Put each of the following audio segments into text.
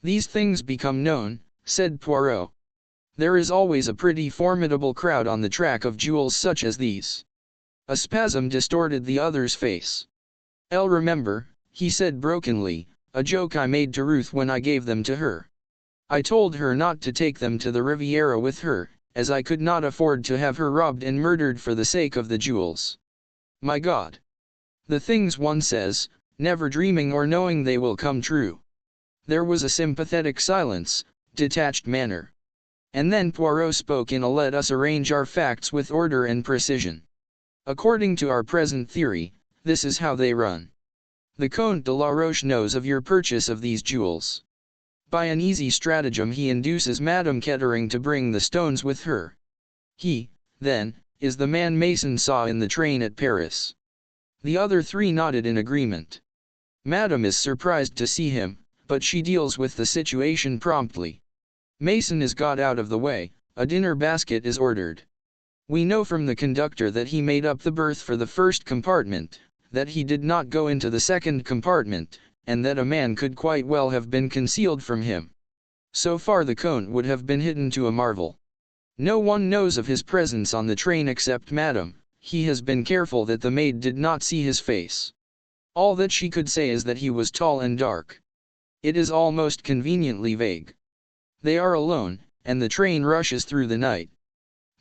These things become known, said Poirot. There is always a pretty formidable crowd on the track of jewels such as these. A spasm distorted the other's face. "I'll remember," he said brokenly, "a joke I made to Ruth when I gave them to her. I told her not to take them to the Riviera with her, as I could not afford to have her robbed and murdered for the sake of the jewels. My God! The things one says, never dreaming or knowing they will come true." There was a sympathetic silence, detached manner. And then Poirot spoke in a "let us arrange our facts with order and precision. According to our present theory, this is how they run. The Comte de la Roche knows of your purchase of these jewels. By an easy stratagem he induces Madame Kettering to bring the stones with her. He, then, is the man Mason saw in the train at Paris. The other three nodded in agreement. Madame is surprised to see him, but she deals with the situation promptly. Mason is got out of the way, a dinner basket is ordered. We know from the conductor that he made up the berth for the first compartment, that he did not go into the second compartment, and that a man could quite well have been concealed from him. So far the Comte would have been hidden to a marvel. No one knows of his presence on the train except Madame. He has been careful that the maid did not see his face. All that she could say is that he was tall and dark. It is all most conveniently vague. They are alone, and the train rushes through the night.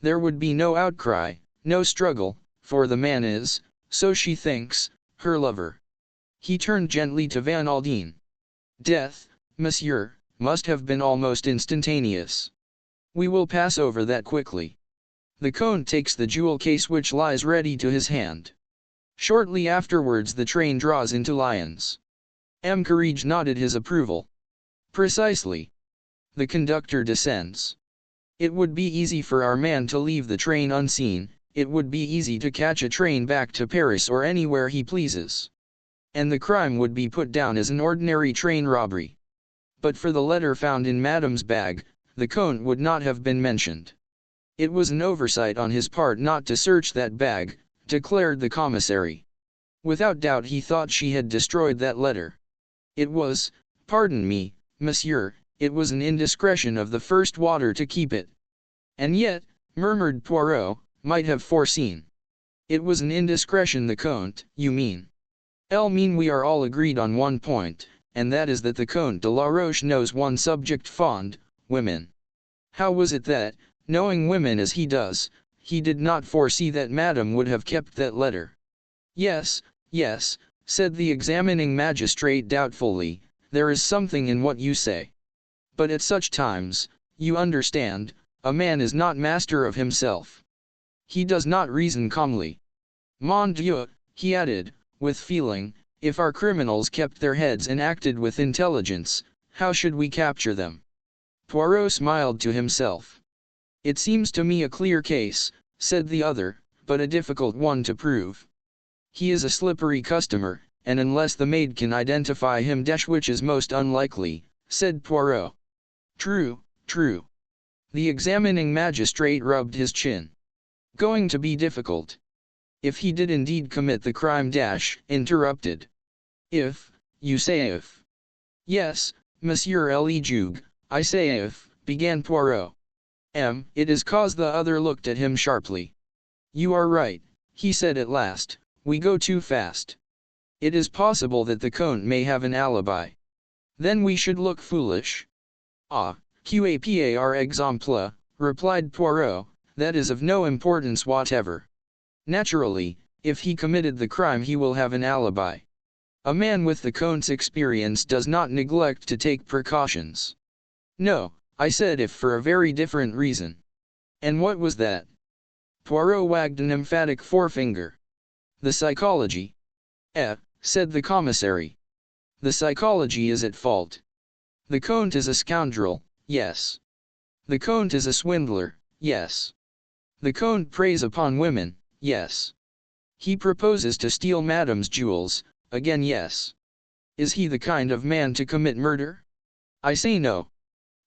There would be no outcry, no struggle, for the man is, so she thinks, her lover. He turned gently to Van Aldine. "Death, monsieur, must have been almost instantaneous. We will pass over that quickly." The Comte takes the jewel case which lies ready to his hand. Shortly afterwards the train draws into Lyons. M. Courage nodded his approval. "Precisely." The conductor descends. "It would be easy for our man to leave the train unseen, it would be easy to catch a train back to Paris or anywhere he pleases. And the crime would be put down as an ordinary train robbery. But for the letter found in Madame's bag, the Comte would not have been mentioned. It was an oversight on his part not to search that bag," declared the commissary. "Without doubt he thought she had destroyed that letter. It was, pardon me, monsieur, it was an indiscretion of the first water to keep it." "And yet," murmured Poirot, "might have foreseen." "It was an indiscretion the Comte, you mean." "I mean we are all agreed on one point, and that is that the Comte de la Roche knows one subject fond, women. How was it that, knowing women as he does, he did not foresee that Madame would have kept that letter?" "Yes, yes," said the examining magistrate doubtfully, "there is something in what you say. But at such times, you understand, a man is not master of himself. He does not reason calmly. Mon Dieu," he added, with feeling, "if our criminals kept their heads and acted with intelligence, how should we capture them?" Poirot smiled to himself. "It seems to me a clear case," said the other, "but a difficult one to prove. He is a slippery customer, and unless the maid can identify him, which is most unlikely," said Poirot. "True, true." The examining magistrate rubbed his chin. "Going to be difficult." "If he did indeed commit the crime interrupted. "If, you say if." "Yes, Monsieur le Juge, I say if," began Poirot. It is cause the other looked at him sharply. "You are right," he said at last, "we go too fast. It is possible that the Comte may have an alibi. Then we should look foolish." "Ah, par exemple," replied Poirot, "that is of no importance whatever. Naturally, if he committed the crime he will have an alibi. A man with the Comte's experience does not neglect to take precautions." "No, I said if for a very different reason." "And what was that?" Poirot wagged an emphatic forefinger. "The psychology." Said the commissary. "The psychology is at fault. The Comte is a scoundrel, yes. The Comte is a swindler, yes. The Comte preys upon women, yes. He proposes to steal Madame's jewels, again yes. Is he the kind of man to commit murder? I say no.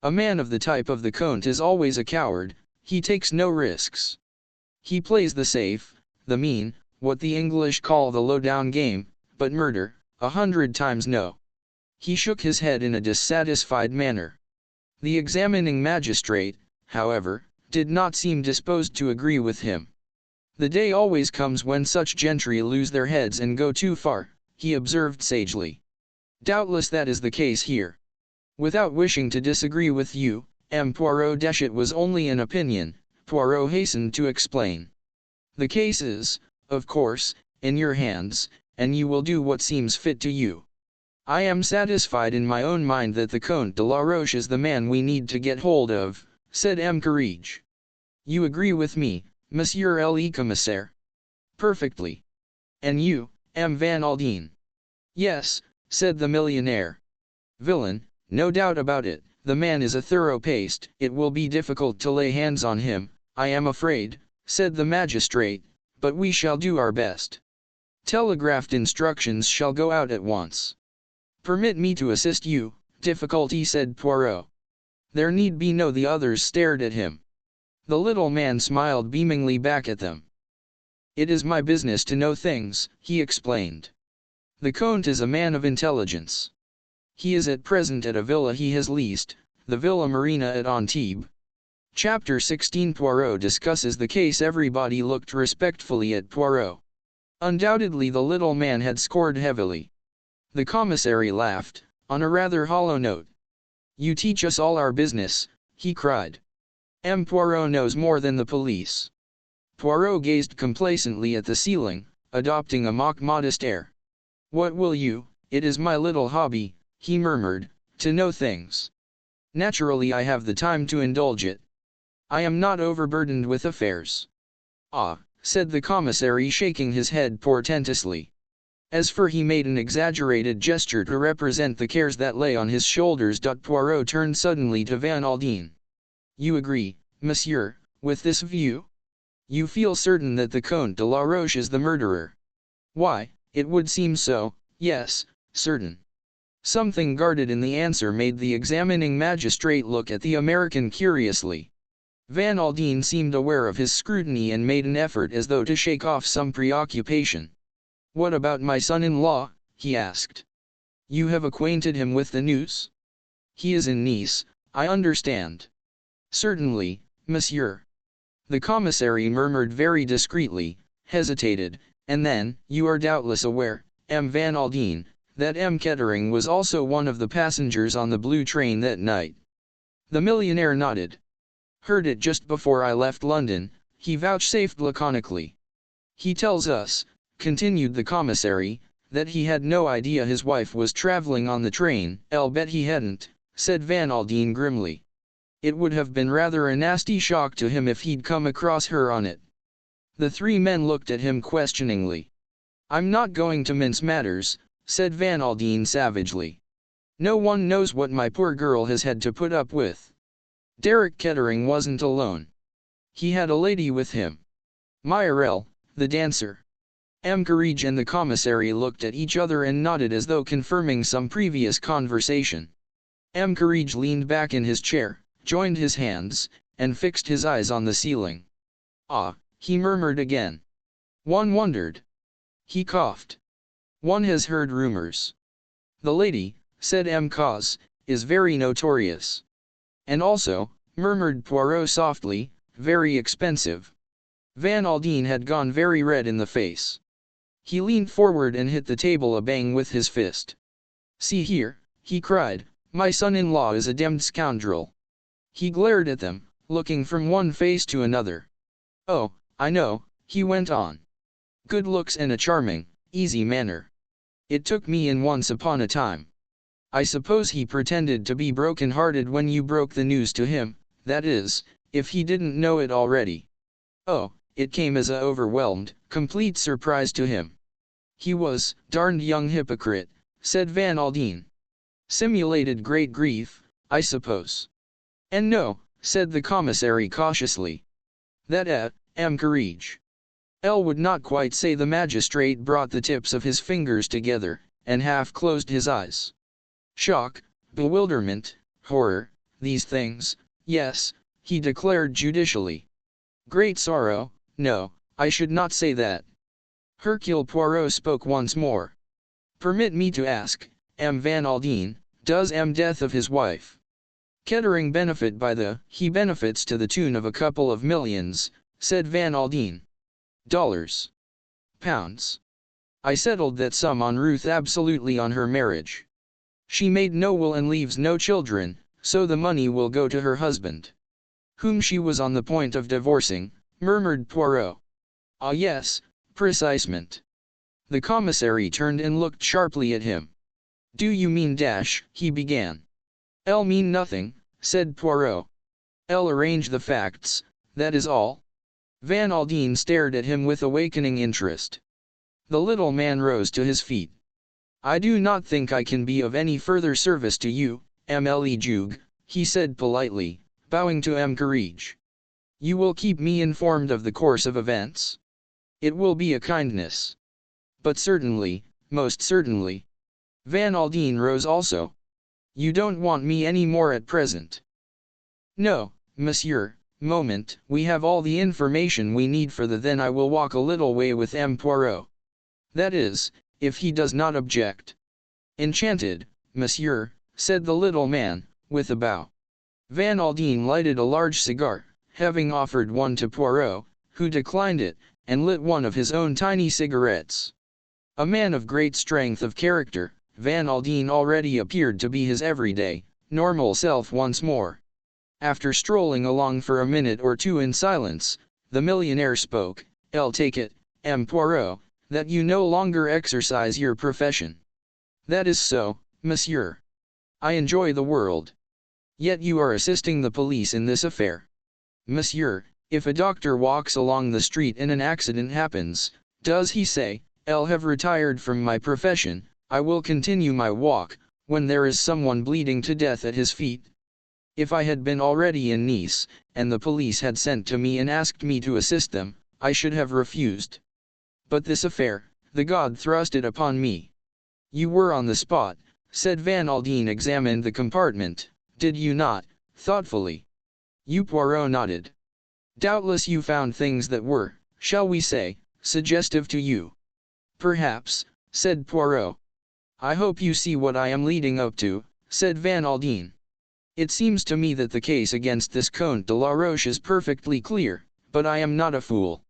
A man of the type of the Comte is always a coward, he takes no risks. He plays the safe, the mean, what the English call the low-down game, but murder, 100 times no. He shook his head in a dissatisfied manner. The examining magistrate, however, did not seem disposed to agree with him. The day always comes when such gentry lose their heads and go too far, he observed sagely. Doubtless that is the case here. Without wishing to disagree with you, M. Poirot, it was only an opinion, Poirot hastened to explain. The case is, of course, in your hands, and you will do what seems fit to you. I am satisfied in my own mind that the Comte de la Roche is the man we need to get hold of, said M. Courage. You agree with me, Monsieur le Commissaire? Perfectly. And you, M. Van Aldine? Yes, said the millionaire. Villain, no doubt about it, the man is a thorough paced. It will be difficult to lay hands on him, I am afraid, said the magistrate, but we shall do our best. Telegraphed instructions shall go out at once. Permit me to assist you, difficulty, said Poirot. There need be no. The others stared at him. The little man smiled beamingly back at them. It is my business to know things, he explained. The Comte is a man of intelligence. He is at present at a villa he has leased, the Villa Marina at Antibes. Chapter 16. Poirot discusses the case. Everybody looked respectfully at Poirot. Undoubtedly the little man had scored heavily. The commissary laughed, on a rather hollow note. You teach us all our business, he cried. M. Poirot knows more than the police. Poirot gazed complacently at the ceiling, adopting a mock-modest air. What will you? It is my little hobby, he murmured, to know things. Naturally I have the time to indulge it. I am not overburdened with affairs. Ah, said the commissary, shaking his head portentously. As for he made an exaggerated gesture to represent the cares that lay on his shoulders. Poirot turned suddenly to Van Aldine. You agree, monsieur, with this view? You feel certain that the Comte de la Roche is the murderer? Why, it would seem so, yes, certain. Something guarded in the answer made the examining magistrate look at the American curiously. Van Aldine seemed aware of his scrutiny and made an effort as though to shake off some preoccupation. What about my son-in-law? He asked. You have acquainted him with the news? He is in Nice, I understand. Certainly, monsieur. The commissary murmured very discreetly, hesitated, and then, you are doubtless aware, M. Van Aldine, that M. Kettering was also one of the passengers on the blue train that night. The millionaire nodded. Heard it just before I left London, he vouchsafed laconically. He tells us, continued the commissary, that he had no idea his wife was traveling on the train. I'll bet he hadn't, said Van Aldine grimly. It would have been rather a nasty shock to him if he'd come across her on it. The three men looked at him questioningly. I'm not going to mince matters, said Van Aldine savagely. No one knows what my poor girl has had to put up with. Derek Kettering wasn't alone. He had a lady with him. Myriel, the dancer. M. Courage and the commissary looked at each other and nodded as though confirming some previous conversation. M. Courage leaned back in his chair, joined his hands, and fixed his eyes on the ceiling. Ah, he murmured again. One wondered. He coughed. One has heard rumors. The lady, said M. Cause, is very notorious. And also, murmured Poirot softly, very expensive. Van Aldine had gone very red in the face. He leaned forward and hit the table a bang with his fist. See here, he cried, my son-in-law is a demmed scoundrel. He glared at them, looking from one face to another. Oh, I know, he went on. Good looks and a charming, easy manner. It took me in once upon a time. I suppose he pretended to be broken-hearted when you broke the news to him, that is, if he didn't know it already. Oh, it came as a overwhelmed, complete surprise to him. He was, darned young hypocrite, said Van Aldine. Simulated great grief, I suppose. And no, said the commissary cautiously. That M. Courage. L would not quite say. The magistrate brought the tips of his fingers together, and half closed his eyes. Shock, bewilderment, horror, these things, yes, he declared judicially. Great sorrow, no, I should not say that. Hercule Poirot spoke once more. Permit me to ask, M. Van Aldine, does M. death of his wife Kettering benefit by he benefits to the tune of a couple of millions, said Van Aldine. Dollars. Pounds. I settled that sum on Ruth absolutely on her marriage. She made no will and leaves no children, so the money will go to her husband, whom she was on the point of divorcing, murmured Poirot. Ah yes, precisement. The commissary turned and looked sharply at him. Do you mean he began. I'll mean nothing, said Poirot. I'll arrange the facts, that is all. Van Aldine stared at him with awakening interest. The little man rose to his feet. I do not think I can be of any further service to you, Mlle Jug, he said politely, bowing to M. Courage. You will keep me informed of the course of events? It will be a kindness. But certainly, most certainly. Van Aldine rose also. You don't want me any more at present? No, monsieur, moment, we have all the information we need for then I will walk a little way with M. Poirot. That is, if he does not object. Enchanted, monsieur, said the little man, with a bow. Van Aldine lighted a large cigar, having offered one to Poirot, who declined it, and lit one of his own tiny cigarettes. A man of great strength of character, Van Aldine already appeared to be his everyday, normal self once more. After strolling along for a minute or two in silence, the millionaire spoke. I'll take it, M. Poirot, that you no longer exercise your profession. That is so, monsieur. I enjoy the world. Yet you are assisting the police in this affair. Monsieur, if a doctor walks along the street and an accident happens, does he say, I'll have retired from my profession, I will continue my walk, when there is someone bleeding to death at his feet? If I had been already in Nice, and the police had sent to me and asked me to assist them, I should have refused. But this affair, the god thrust it upon me. You were on the spot, said Van Aldine, examined the compartment, did you not, thoughtfully? You Poirot nodded. Doubtless you found things that were, shall we say, suggestive to you. Perhaps, said Poirot. I hope you see what I am leading up to, said Van Aldine. It seems to me that the case against this Comte de la Roche is perfectly clear, but I am not a fool.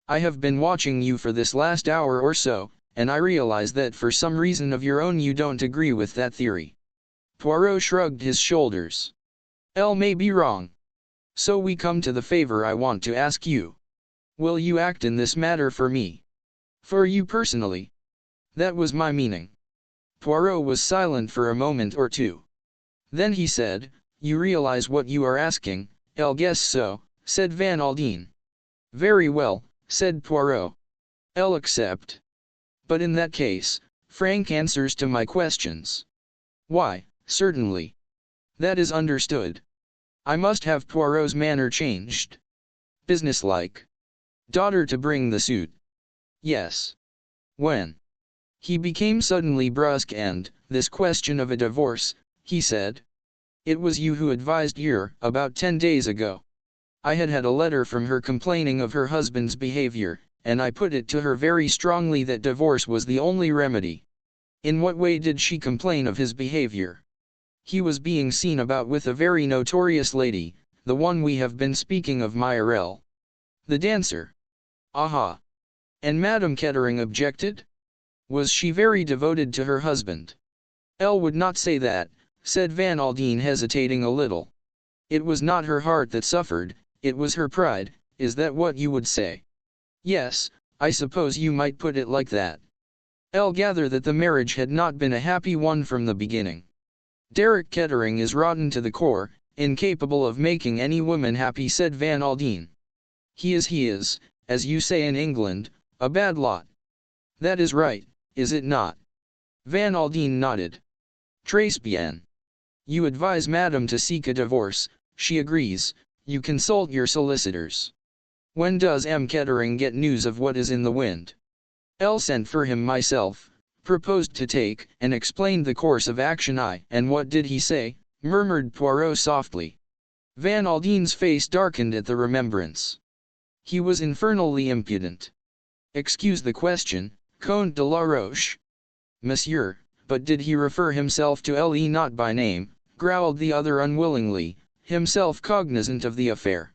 I have been watching you for this last hour or so, and I realize that for some reason of your own you don't agree with that theory. Poirot shrugged his shoulders. Elle may be wrong. So we come to the favor I want to ask you. Will you act in this matter for me? For you personally? That was my meaning. Poirot was silent for a moment or two. Then he said, you realize what you are asking? I'll guess so, said Van Aldine. Very well, said Poirot. I'll accept. But in that case, frank answers to my questions. Why, certainly. That is understood. I must have Poirot's manner changed. Businesslike. Daughter to bring the suit. Yes. When? He became suddenly brusque and, this question of a divorce, he said. It was you who advised her, about 10 days ago. I had had a letter from her complaining of her husband's behavior, and I put it to her very strongly that divorce was the only remedy. In what way did she complain of his behavior? He was being seen about with a very notorious lady, the one we have been speaking of, Mirelle. The dancer. Aha. And Madame Kettering objected? Was she very devoted to her husband? Elle would not say that, said Van Aldine, hesitating a little. It was not her heart that suffered, it was her pride. Is that what you would say? Yes, I suppose you might put it like that. Elle gathered that the marriage had not been a happy one from the beginning. Derek Kettering is rotten to the core, incapable of making any woman happy, said Van Aldine. He is, as you say in England, a bad lot. That is right, is it not? Van Aldine nodded. Très bien. You advise Madame to seek a divorce, she agrees, you consult your solicitors. When does M. Kettering get news of what is in the wind? Elle sent for him myself, proposed to take, and explained the course of action. And what did he say? Murmured Poirot softly. Van Aldine's face darkened at the remembrance. He was infernally impudent. Excuse the question, Comte de la Roche. Monsieur, but did he refer himself to Le not by name, growled the other unwillingly, himself cognizant of the affair.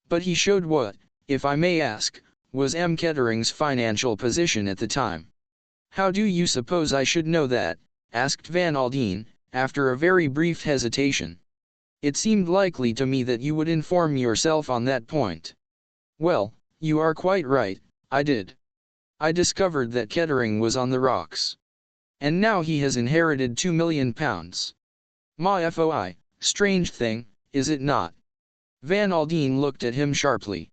But he showed what, if I may ask, was M. Kettering's financial position at the time. How do you suppose I should know that? Asked Van Aldine, after a very brief hesitation. It seemed likely to me that you would inform yourself on that point. Well, you are quite right, I did. I discovered that Kettering was on the rocks. And now he has inherited £2,000,000. My foi, strange thing, is it not? Van Aldine looked at him sharply.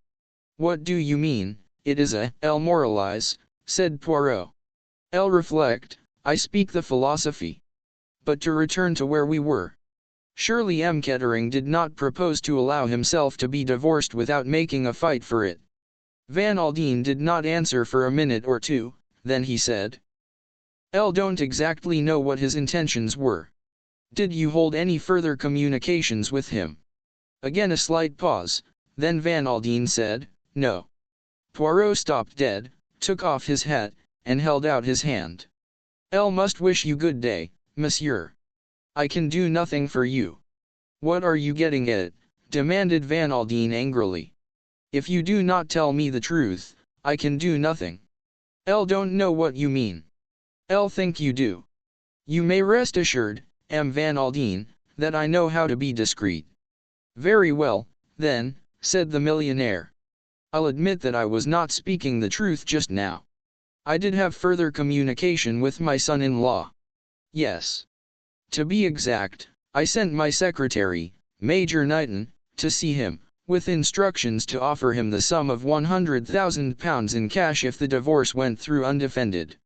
What do you mean? It is I'll moralize, said Poirot. I'll reflect, I speak the philosophy. But to return to where we were. Surely M. Kettering did not propose to allow himself to be divorced without making a fight for it. Van Aldine did not answer for a minute or two, then he said. I don't exactly know what his intentions were. Did you hold any further communications with him? Again a slight pause, then Van Aldine said, no. Poirot stopped dead, took off his hat, and held out his hand. I must wish you good day, monsieur. I can do nothing for you. What are you getting at? Demanded Van Aldine angrily. If you do not tell me the truth, I can do nothing. I don't know what you mean. I think you do. You may rest assured, M. Van Aldine, that I know how to be discreet. Very well, then, said the millionaire. I'll admit that I was not speaking the truth just now. I did have further communication with my son-in-law. Yes. To be exact, I sent my secretary, Major Knighton, to see him, with instructions to offer him the sum of £100,000 in cash if the divorce went through undefended.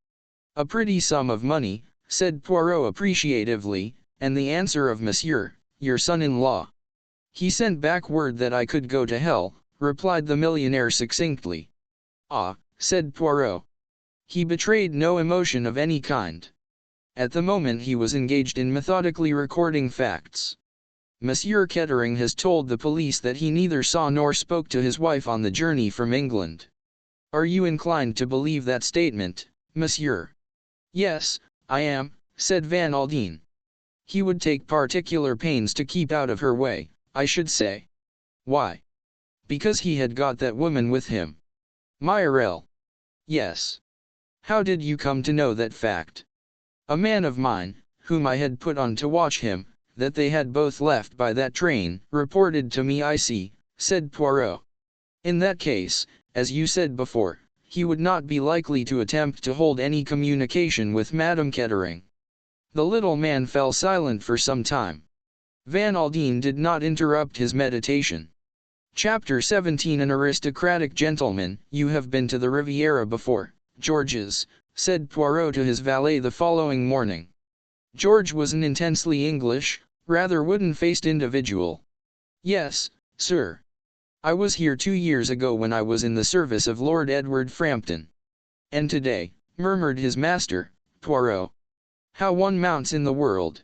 A pretty sum of money, said Poirot appreciatively, and the answer of Monsieur, your son-in-law. He sent back word that I could go to hell, replied the millionaire succinctly. Ah, said Poirot. He betrayed no emotion of any kind. At the moment he was engaged in methodically recording facts. Monsieur Kettering has told the police that he neither saw nor spoke to his wife on the journey from England. Are you inclined to believe that statement, monsieur? Yes, I am, said Van Aldine. He would take particular pains to keep out of her way, I should say. Why? Because he had got that woman with him. Myrrell. Yes. How did you come to know that fact? A man of mine, whom I had put on to watch him, that they had both left by that train, reported to me. I see, said Poirot. In that case, as you said before, he would not be likely to attempt to hold any communication with Madame Kettering. The little man fell silent for some time. Van Aldine did not interrupt his meditation. Chapter 17. An aristocratic gentleman. You have been to the Riviera before, Georges, said Poirot to his valet the following morning. George was an intensely English, rather wooden-faced individual. Yes, sir. I was here 2 years ago when I was in the service of Lord Edward Frampton. And today, murmured his master, Poirot. How one mounts in the world.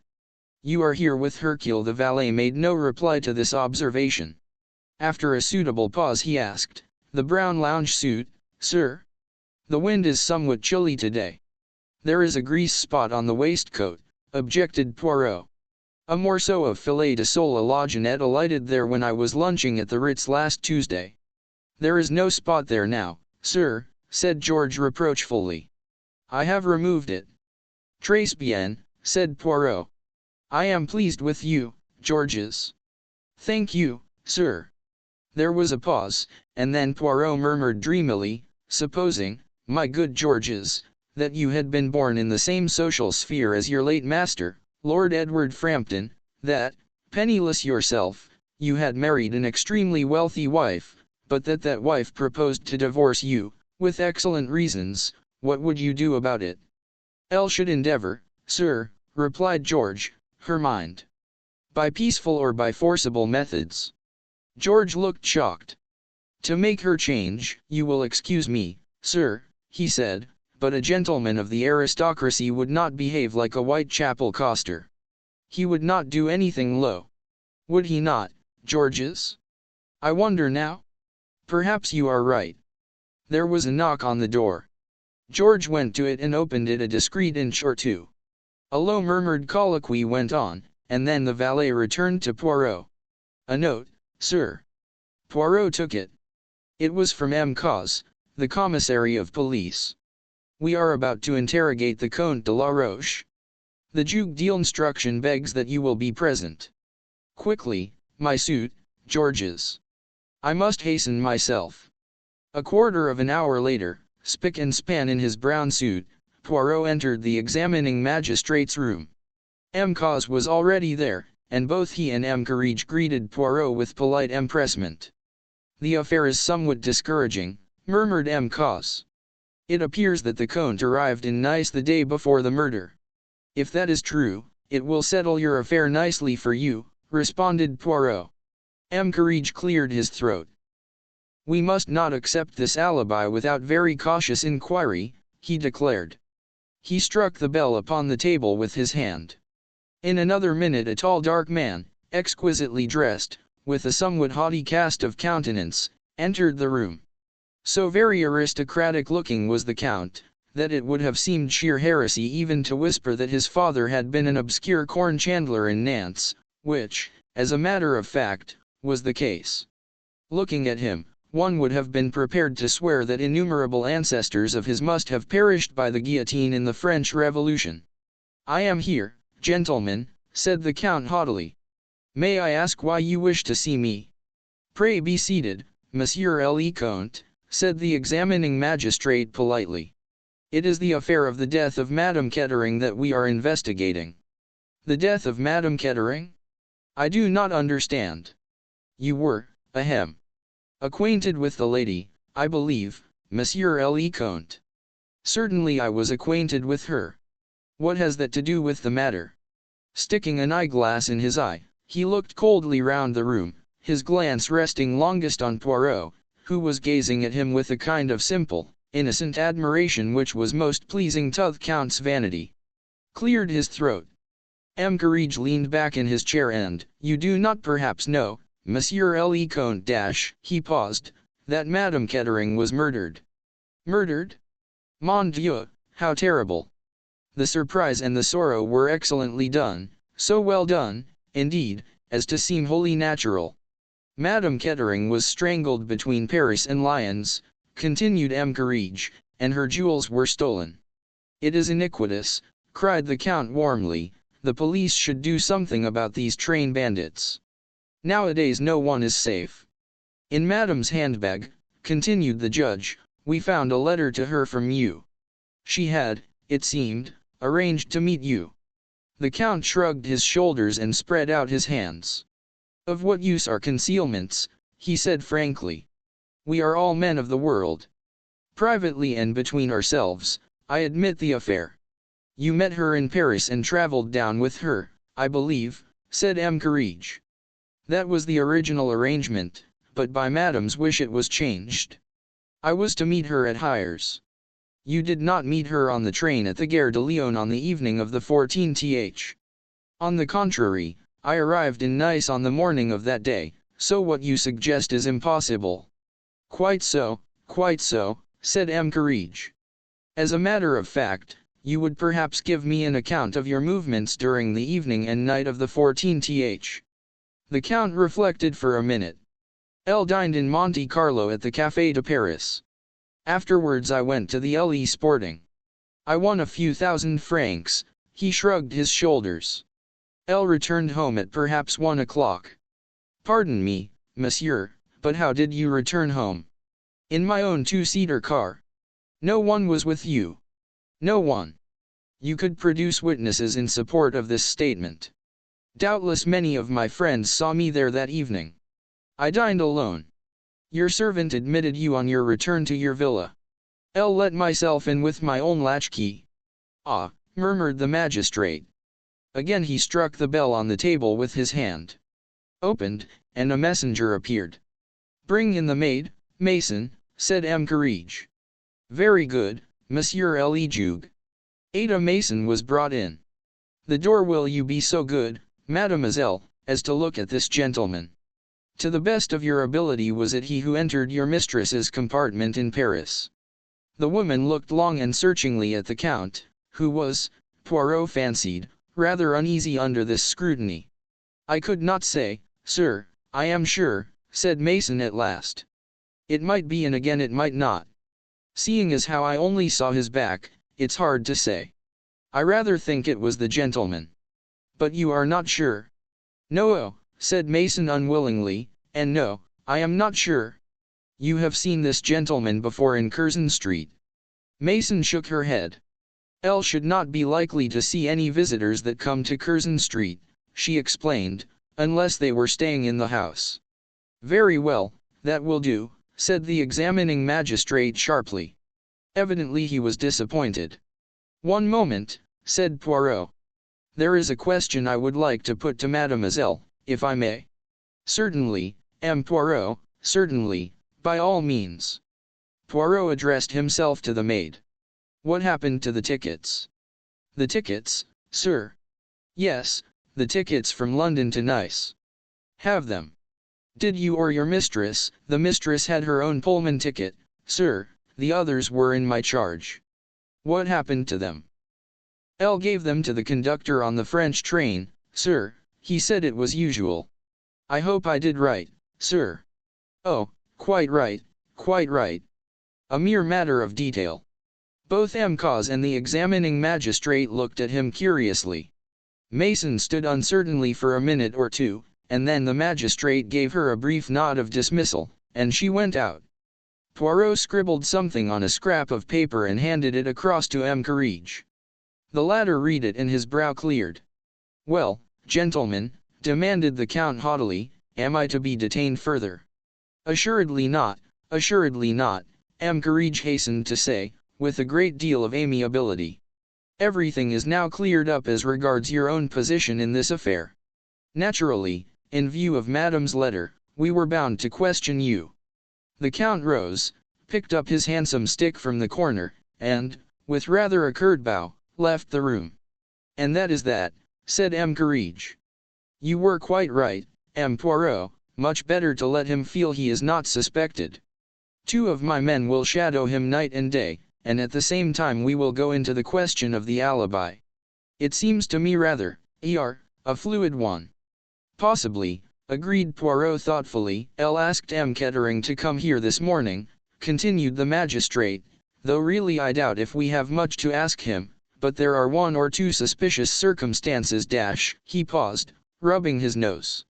You are here with Hercule. The valet made no reply to this observation. After a suitable pause he asked, the brown lounge suit, sir? The wind is somewhat chilly today. There is a grease spot on the waistcoat, objected Poirot. A morceau of filet de sole à la Jeanette alighted there when I was lunching at the Ritz last Tuesday. There is no spot there now, sir, said George reproachfully. I have removed it. Très bien, said Poirot. I am pleased with you, Georges. Thank you, sir. There was a pause, and then Poirot murmured dreamily, supposing, my good Georges, that you had been born in the same social sphere as your late master, Lord Edward Frampton, that, penniless yourself, you had married an extremely wealthy wife, but that wife proposed to divorce you, with excellent reasons, what would you do about it? I should endeavor, sir, replied George, her mind. By peaceful or by forcible methods. George looked shocked. To make her change, you will excuse me, sir, he said, but a gentleman of the aristocracy would not behave like a Whitechapel coster. He would not do anything low. Would he not, Georges? I wonder now? Perhaps you are right. There was a knock on the door. George went to it and opened it a discreet inch or two. A low murmured colloquy went on, and then the valet returned to Poirot. "A note, sir." Poirot took it. It was from M. Cos, the commissary of police. "We are about to interrogate the Comte de la Roche. The Duc d'Instruction begs that you will be present. Quickly, my suit, Georges. I must hasten myself." A quarter of an hour later, spick and span in his brown suit, Poirot entered the examining magistrate's room. M. Cos was already there, and both he and M. Courage greeted Poirot with polite empressement. "The affair is somewhat discouraging," murmured M. Cos. "It appears that the Comte arrived in Nice the day before the murder." "If that is true, it will settle your affair nicely for you," responded Poirot. M. Courage cleared his throat. "We must not accept this alibi without very cautious inquiry," he declared. He struck the bell upon the table with his hand. In another minute a tall dark man, exquisitely dressed, with a somewhat haughty cast of countenance, entered the room. So very aristocratic looking was the Count, that it would have seemed sheer heresy even to whisper that his father had been an obscure corn chandler in Nantes, which, as a matter of fact, was the case. Looking at him, one would have been prepared to swear that innumerable ancestors of his must have perished by the guillotine in the French Revolution. "I am here, gentlemen," said the Count haughtily. "May I ask why you wish to see me?" "Pray be seated, Monsieur le Comte," said the examining magistrate politely. "It is the affair of the death of Madame Kettering that we are investigating." "The death of Madame Kettering? I do not understand." "You were, acquainted with the lady, I believe, Monsieur le Comte." "Certainly I was acquainted with her. What has that to do with the matter?" Sticking an eyeglass in his eye, he looked coldly round the room, his glance resting longest on Poirot, who was gazing at him with a kind of simple, innocent admiration which was most pleasing to the Count's vanity. Cleared his throat. M. Courage leaned back in his chair and, "You do not perhaps know, Monsieur le Comte he paused, "that Madame Kettering was murdered." "Murdered? Mon Dieu, how terrible!" The surprise and the sorrow were excellently done, so well done, indeed, as to seem wholly natural. "Madame Kettering was strangled between Paris and Lyons," continued M. Courage, "and her jewels were stolen." "It is iniquitous," cried the Count warmly. "The police should do something about these train bandits. Nowadays no one is safe." "In Madame's handbag," continued the judge, "we found a letter to her from you. She had, it seemed, arranged to meet you." The Count shrugged his shoulders and spread out his hands. "Of what use are concealments?" he said frankly. "We are all men of the world. Privately and between ourselves, I admit the affair." "You met her in Paris and traveled down with her, I believe," said M. Courage. "That was the original arrangement, but by Madame's wish it was changed. I was to meet her at Hyères." "You did not meet her on the train at the Gare de Lyon on the evening of the 14th. On the contrary, I arrived in Nice on the morning of that day, so what you suggest is impossible." Quite so," said M. Courage. "As a matter of fact, you would perhaps give me an account of your movements during the evening and night of the 14th. The Count reflected for a minute. "I dined in Monte Carlo at the Café de Paris. Afterwards I went to the Le Sporting. I won a few thousand francs." He shrugged his shoulders. "I returned home at perhaps 1 o'clock." "Pardon me, monsieur, but how did you return home?" "In my own two-seater car." "No one was with you?" "No one." "You could produce witnesses in support of this statement?" "Doubtless many of my friends saw me there that evening." "I dined alone." "Your servant admitted you on your return to your villa?" "I let myself in with my own latchkey." "Ah," murmured the magistrate. Again he struck the bell on the table with his hand. Opened, and a messenger appeared. "Bring in the maid, Mason," said M. Courage. "Very good, Monsieur le Juge." Ada Mason was brought in. "The door, will you be so good, mademoiselle, as to look at this gentleman? To the best of your ability, was it he who entered your mistress's compartment in Paris?" The woman looked long and searchingly at the Count, who was, Poirot fancied, rather uneasy under this scrutiny. "I could not say, sir, I am sure," said Mason at last. "It might be and again it might not. Seeing as how I only saw his back, it's hard to say. I rather think it was the gentleman." "But you are not sure?" "No," said Mason unwillingly, "and no, I am not sure." "You have seen this gentleman before in Curzon Street?" Mason shook her head. "Elle should not be likely to see any visitors that come to Curzon Street," she explained, "unless they were staying in the house." "Very well, that will do," said the examining magistrate sharply. Evidently he was disappointed. "One moment," said Poirot. "There is a question I would like to put to mademoiselle, if I may." "Certainly, M. Poirot, certainly, by all means." Poirot addressed himself to the maid. "What happened to the tickets?" "The tickets, sir?" "Yes, the tickets from London to Nice." "Have them." "Did you or your mistress?" "The mistress had her own Pullman ticket, sir, the others were in my charge." "What happened to them?" "Elle gave them to the conductor on the French train, sir, he said it was usual." "I hope I did right, sir." "Oh, quite right, quite right. A mere matter of detail." Both Cos and the examining magistrate looked at him curiously. Mason stood uncertainly for a minute or two, and then the magistrate gave her a brief nod of dismissal, and she went out. Poirot scribbled something on a scrap of paper and handed it across to Courage. The latter read it and his brow cleared. "Well, gentlemen," demanded the Count haughtily, "am I to be detained further?" "Assuredly not, assuredly not," Courage hastened to say, with a great deal of amiability. "Everything is now cleared up as regards your own position in this affair. Naturally, in view of Madame's letter, we were bound to question you." The Count rose, picked up his handsome stick from the corner, and, with rather a curt bow, left the room. "And that is that," said Courage. "You were quite right, Poirot, much better to let him feel he is not suspected. 2 of my men will shadow him night and day, and at the same time we will go into the question of the alibi. It seems to me rather, a fluid one." "Possibly," agreed Poirot thoughtfully. "Elle asked Kettering to come here this morning," continued the magistrate, "though really I doubt if we have much to ask him, but there are 1 or 2 suspicious circumstances " He paused, rubbing his nose.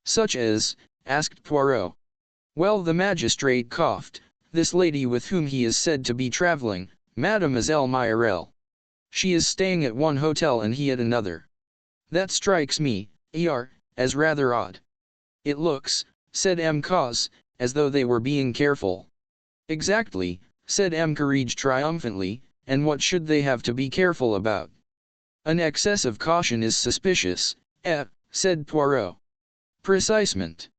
"Such as?" asked Poirot. "Well," the magistrate coughed, "this lady with whom he is said to be traveling, Mademoiselle Mirel. She is staying at one hotel and he at another. That strikes me, as rather odd." "It looks," said Cos, "as though they were being careful." "Exactly," said Courage triumphantly, "and what should they have to be careful about?" "An excess of caution is suspicious," said Poirot. "Precisement.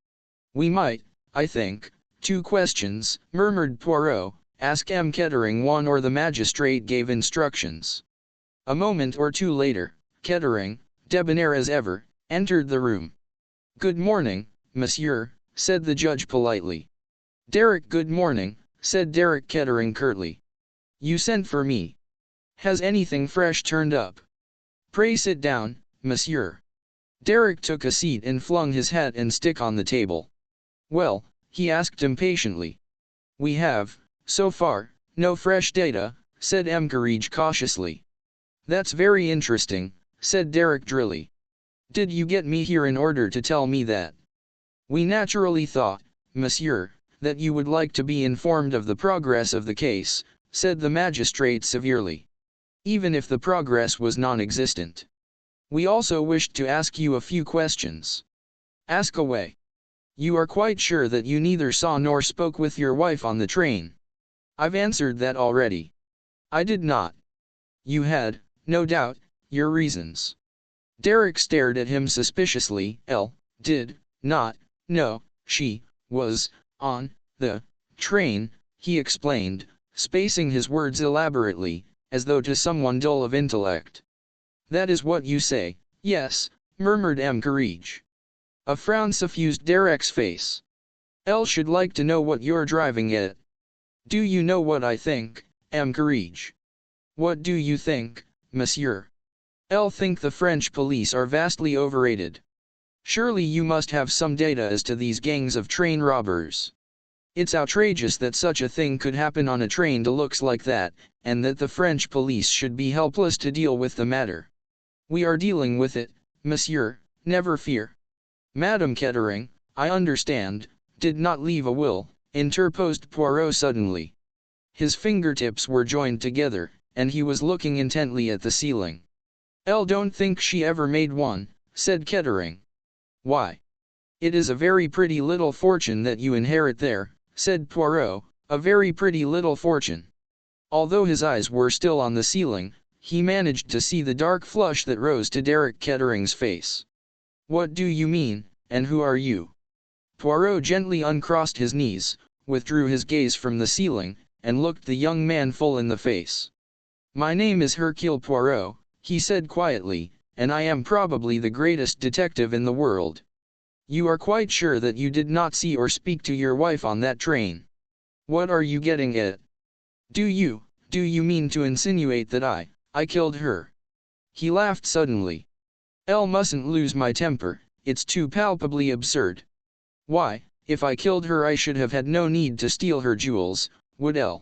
We might, I think." 2 questions, murmured Poirot, "ask Kettering one or the magistrate gave instructions." A moment or two later, Kettering, debonair as ever, entered the room. "Good morning, monsieur," said the judge politely. "Derek." "Good morning," said Derek Kettering curtly. "You sent for me. Has anything fresh turned up?" "Pray sit down, monsieur." Derek took a seat and flung his hat and stick on the table. "Well," he asked impatiently. "We have, so far, no fresh data," said Courage cautiously. "That's very interesting," said Derek drily. "Did you get me here in order to tell me that?" "We naturally thought, monsieur, that you would like to be informed of the progress of the case," said the magistrate severely. "Even if the progress was non-existent. We also wished to ask you a few questions." "Ask away." "You are quite sure that you neither saw nor spoke with your wife on the train?" "I've answered that already." "I did not." "You had, no doubt, your reasons." Derek stared at him suspiciously. "Elle did not know she was on the train," he explained, spacing his words elaborately, as though to someone dull of intellect. "That is what you say?" "Yes," murmured Courage. A frown suffused Derek's face. "Elle should like to know what you're driving at." "Do you know what I think, Courage?" "What do you think, monsieur?" I think the French police are vastly overrated. Surely you must have some data as to these gangs of train robbers. It's outrageous that such a thing could happen on a train that looks like that, and that the French police should be helpless to deal with the matter. We are dealing with it, monsieur, never fear. Madame Kettering, I understand, did not leave a will, interposed Poirot suddenly. His fingertips were joined together, and he was looking intently at the ceiling. I don't think she ever made one, said Kettering. Why? It is a very pretty little fortune that you inherit there, said Poirot, a very pretty little fortune. Although his eyes were still on the ceiling, he managed to see the dark flush that rose to Derek Kettering's face. What do you mean, and who are you? Poirot gently uncrossed his knees, withdrew his gaze from the ceiling, and looked the young man full in the face. My name is Hercule Poirot, he said quietly, and I am probably the greatest detective in the world. You are quite sure that you did not see or speak to your wife on that train? What are you getting at? Do you mean to insinuate that I killed her? He laughed suddenly. I mustn't lose my temper, it's too palpably absurd. Why, if I killed her I should have had no need to steal her jewels, would I?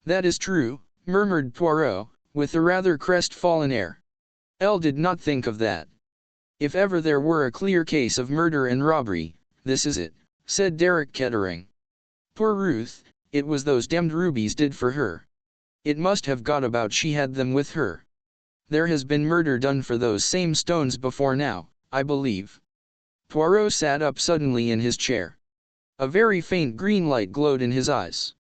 That is true, murmured Poirot, with a rather crestfallen air. I did not think of that. If ever there were a clear case of murder and robbery, this is it, said Derek Kettering. Poor Ruth, it was those demmed rubies did for her. It must have got about she had them with her. There has been murder done for those same stones before now, I believe. Poirot sat up suddenly in his chair. A very faint green light glowed in his eyes.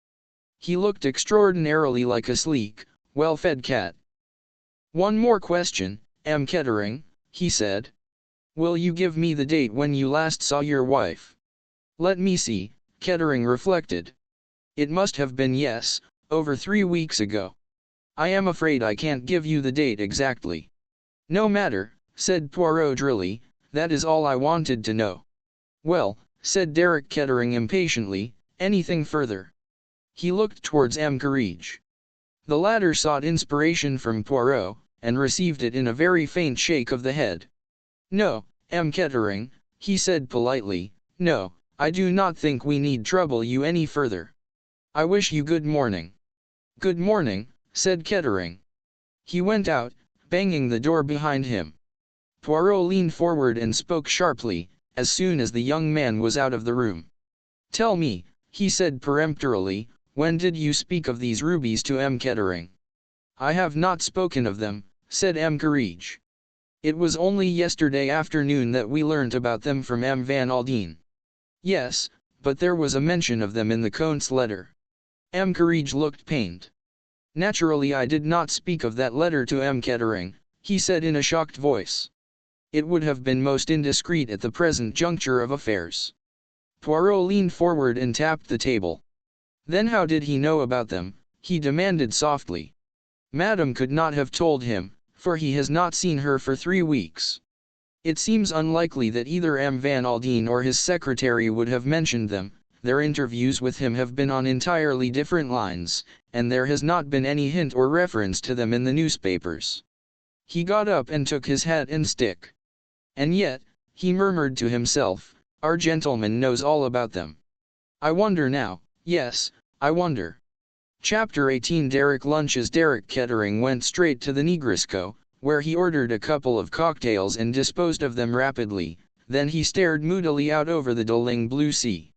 He looked extraordinarily like a sleek, well-fed cat. One more question, M. Kettering, he said. Will you give me the date when you last saw your wife? Let me see, Kettering reflected. It must have been yes, over 3 weeks ago. I am afraid I can't give you the date exactly. No matter, said Poirot drily, that is all I wanted to know. Well, said Derek Kettering impatiently, anything further? He looked towards M. Carriage. The latter sought inspiration from Poirot, and received it in a very faint shake of the head. No, M. Kettering, he said politely, no, I do not think we need trouble you any further. I wish you good morning. Good morning, said Kettering. He went out, banging the door behind him. Poirot leaned forward and spoke sharply, as soon as the young man was out of the room. Tell me, he said peremptorily, when did you speak of these rubies to M. Kettering? I have not spoken of them, said M. Carriage. It was only yesterday afternoon that we learnt about them from M. Van Aldine. Yes, but there was a mention of them in the Count's letter. M. Carriage looked pained. Naturally I did not speak of that letter to M. Kettering, he said in a shocked voice. It would have been most indiscreet at the present juncture of affairs. Poirot leaned forward and tapped the table. Then how did he know about them? He demanded softly. Madame could not have told him, for he has not seen her for 3 weeks. It seems unlikely that either M. Van Aldine or his secretary would have mentioned them. Their interviews with him have been on entirely different lines, and there has not been any hint or reference to them in the newspapers. He got up and took his hat and stick. And yet, he murmured to himself, our gentleman knows all about them. I wonder now, yes, I wonder. Chapter 18 Derek lunches. Derek Kettering went straight to the Negresco, where he ordered a couple of cocktails and disposed of them rapidly, then he stared moodily out over the dulling blue sea.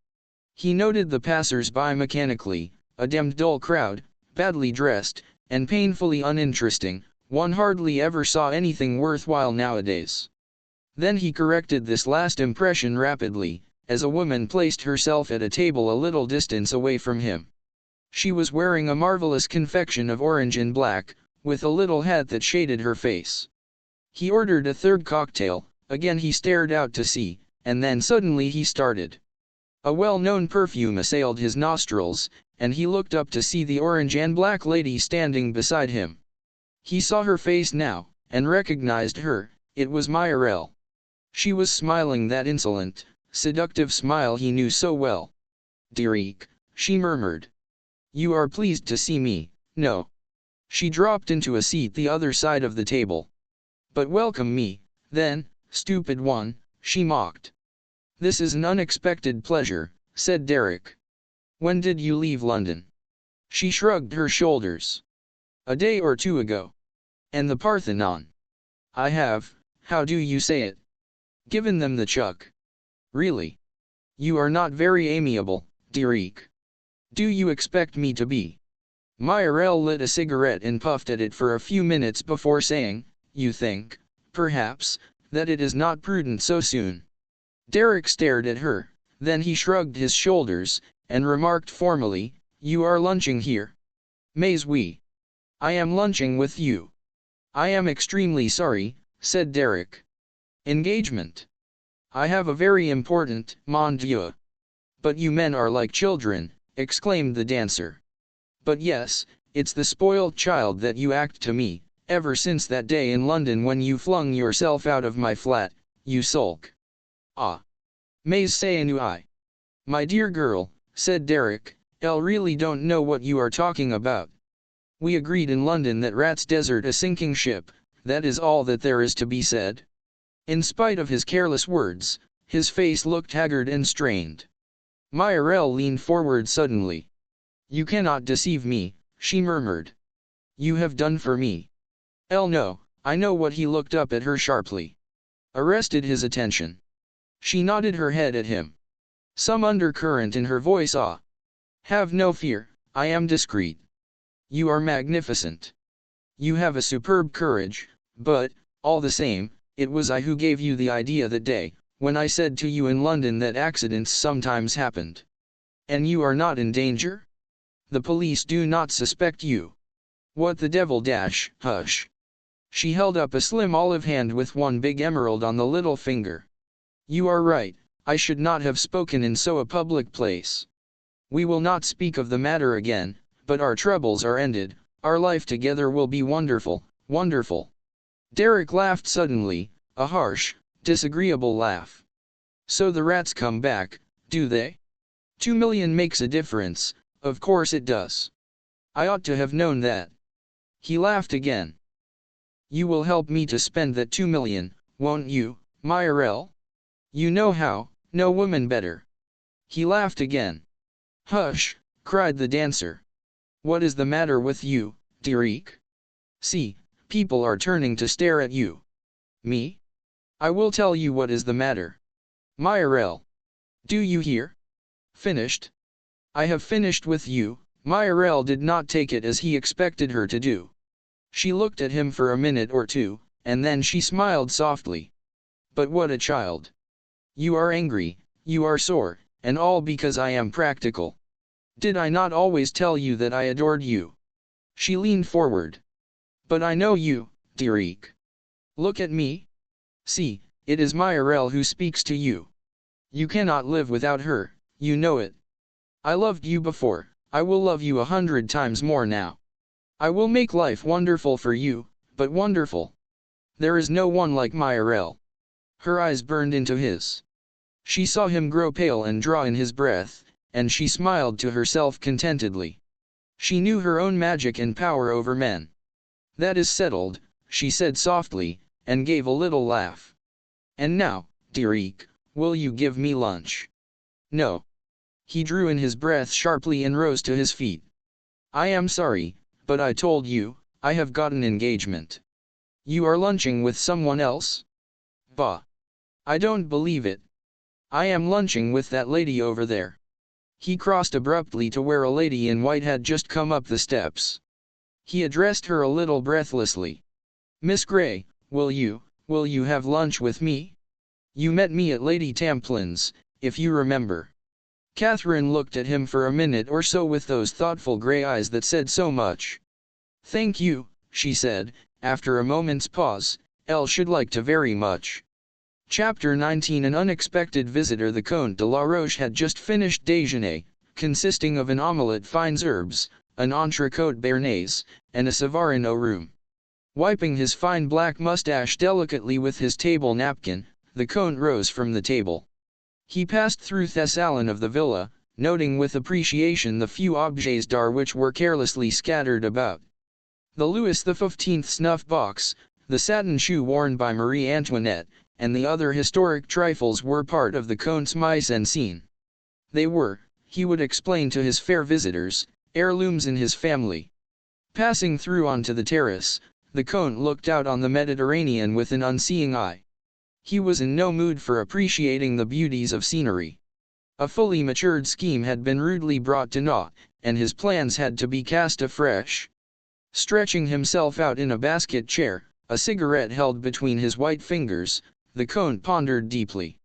He noted the passers-by mechanically, a demmed dull crowd, badly dressed, and painfully uninteresting. One hardly ever saw anything worthwhile nowadays. Then he corrected this last impression rapidly, as a woman placed herself at a table a little distance away from him. She was wearing a marvelous confection of orange and black, with a little hat that shaded her face. He ordered a third cocktail, again he stared out to sea, and then suddenly he started. A well-known perfume assailed his nostrils, and he looked up to see the orange and black lady standing beside him. He saw her face now, and recognized her. It was Myriel. She was smiling that insolent, seductive smile he knew so well. Derek, she murmured. You are pleased to see me, no? She dropped into a seat the other side of the table. But welcome me, then, stupid one, she mocked. This is an unexpected pleasure, said Derek. When did you leave London? She shrugged her shoulders. A day or two ago. And the Parthenon? I have, how do you say it? Given them the chuck. Really? You are not very amiable, Derek. Do you expect me to be? Myrell lit a cigarette and puffed at it for a few minutes before saying, you think, perhaps, that it is not prudent so soon. Derek stared at her, then he shrugged his shoulders, and remarked formally, you are lunching here. Mais oui. I am lunching with you. I am extremely sorry, said Derek. Engagement. I have a very important, mon Dieu. But you men are like children, exclaimed the dancer. But yes, it's the spoilt child that you act to me, ever since that day in London when you flung yourself out of my flat, you sulk. Ah. Mais c'est ennui. My dear girl, said Derek, I really don't know what you are talking about. We agreed in London that rats desert a sinking ship, that is all that there is to be said. In spite of his careless words, his face looked haggard and strained. Myrell leaned forward suddenly. You cannot deceive me, she murmured. You have done for me. No, I know what. He looked up at her sharply. Arrested his attention. She nodded her head at him. Some undercurrent in her voice. Have no fear, I am discreet. You are magnificent. You have a superb courage, but, all the same, it was I who gave you the idea that day, when I said to you in London that accidents sometimes happened. And you are not in danger? The police do not suspect you. What the devil dash, hush. She held up a slim olive hand with one big emerald on the little finger. You are right, I should not have spoken in so a public place. We will not speak of the matter again, but our troubles are ended, our life together will be wonderful, wonderful. Derek laughed suddenly, a harsh, disagreeable laugh. So the rats come back, do they? 2 million makes a difference, of course it does. I ought to have known that. He laughed again. You will help me to spend that 2 million, won't you, Myrell? You know how, no woman better. He laughed again. Hush, cried the dancer. What is the matter with you, Derek? See, people are turning to stare at you. Me? I will tell you what is the matter. Myrell. Do you hear? Finished? I have finished with you. Myrell did not take it as he expected her to do. She looked at him for a minute or two, and then she smiled softly. But what a child. You are angry, you are sore, and all because I am practical. Did I not always tell you that I adored you? She leaned forward. But I know you, Derek. Look at me. See, it is Myrell who speaks to you. You cannot live without her, you know it. I loved you before, I will love you 100 times more now. I will make life wonderful for you, but wonderful. There is no one like Myrell. Her eyes burned into his. She saw him grow pale and draw in his breath, and she smiled to herself contentedly. She knew her own magic and power over men. That is settled, she said softly, and gave a little laugh. And now, Derek, will you give me lunch? No. He drew in his breath sharply and rose to his feet. I am sorry, but I told you, I have got an engagement. You are lunching with someone else? Bah. I don't believe it. I am lunching with that lady over there. He crossed abruptly to where a lady in white had just come up the steps. He addressed her a little breathlessly. Miss Grey, will you have lunch with me? You met me at Lady Tamplin's, if you remember. Catherine looked at him for a minute or so with those thoughtful grey eyes that said so much. Thank you, she said, after a moment's pause, Elle should like to very much. Chapter 19 An unexpected visitor. The Comte de la Roche had just finished déjeuner, consisting of an omelette fines herbes, an entrecôte béarnaise, and a Savarin au rhum. Wiping his fine black moustache delicately with his table napkin, the Comte rose from the table. He passed through the salon of the villa, noting with appreciation the few objets d'art which were carelessly scattered about. The Louis XV snuff box, The satin shoe worn by Marie Antoinette, and the other historic trifles were part of the Comte's mise en scene. They were, he would explain to his fair visitors, heirlooms in his family. Passing through onto the terrace, the Comte looked out on the Mediterranean with an unseeing eye. He was in no mood for appreciating the beauties of scenery. A fully matured scheme had been rudely brought to naught, and his plans had to be cast afresh. Stretching himself out in a basket chair, a cigarette held between his white fingers, the Comte pondered deeply.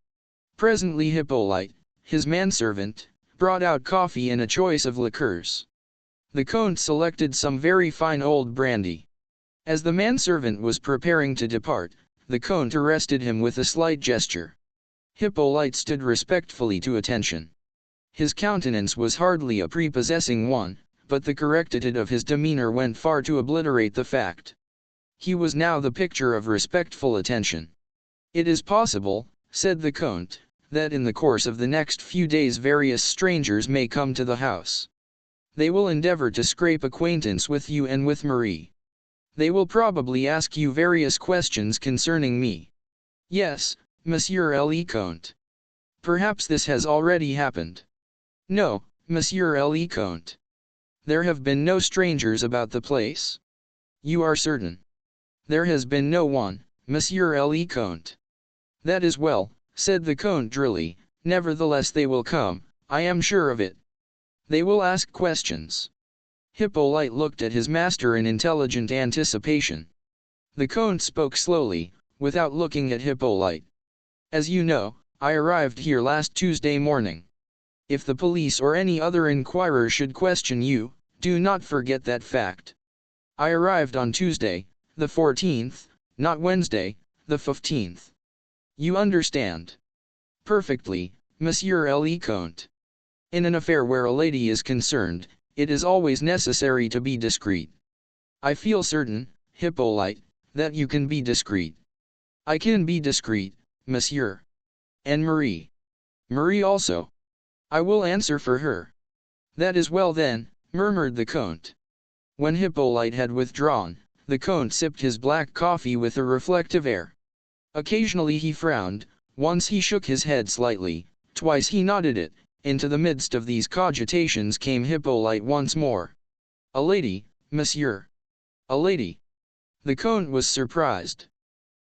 Presently Hippolyte, his manservant, brought out coffee and a choice of liqueurs. The Comte selected some very fine old brandy. As the manservant was preparing to depart, the Comte arrested him with a slight gesture. Hippolyte stood respectfully to attention. His countenance was hardly a prepossessing one, but the correctitude of his demeanor went far to obliterate the fact. He was now the picture of respectful attention. "It is possible," said the Comte, "that in the course of the next few days various strangers may come to the house. They will endeavor to scrape acquaintance with you and with Marie. They will probably ask you various questions concerning me." "Yes, Monsieur le Comte." "Perhaps this has already happened." "No, Monsieur le Comte. There have been no strangers about the place." "You are certain?" "There has been no one, Monsieur le Comte." "That is well," said the Comte drily, "nevertheless they will come, I am sure of it. They will ask questions." Hippolyte looked at his master in intelligent anticipation. The Comte spoke slowly, without looking at Hippolyte. "As you know, I arrived here last Tuesday morning. If the police or any other inquirer should question you, do not forget that fact. I arrived on Tuesday, the 14th, not Wednesday, the 15th. You understand?" "Perfectly, Monsieur le Comte. In an affair where a lady is concerned, it is always necessary to be discreet." "I feel certain, Hippolyte, that you can be discreet." "I can be discreet, monsieur." "And Marie?" "Marie also." "I will answer for her." "That is well then," murmured the Comte. When Hippolyte had withdrawn, the Comte sipped his black coffee with a reflective air. Occasionally he frowned, once he shook his head slightly, twice he nodded it. Into the midst of these cogitations came Hippolyte once more. "A lady, monsieur." "A lady?" The Comte was surprised.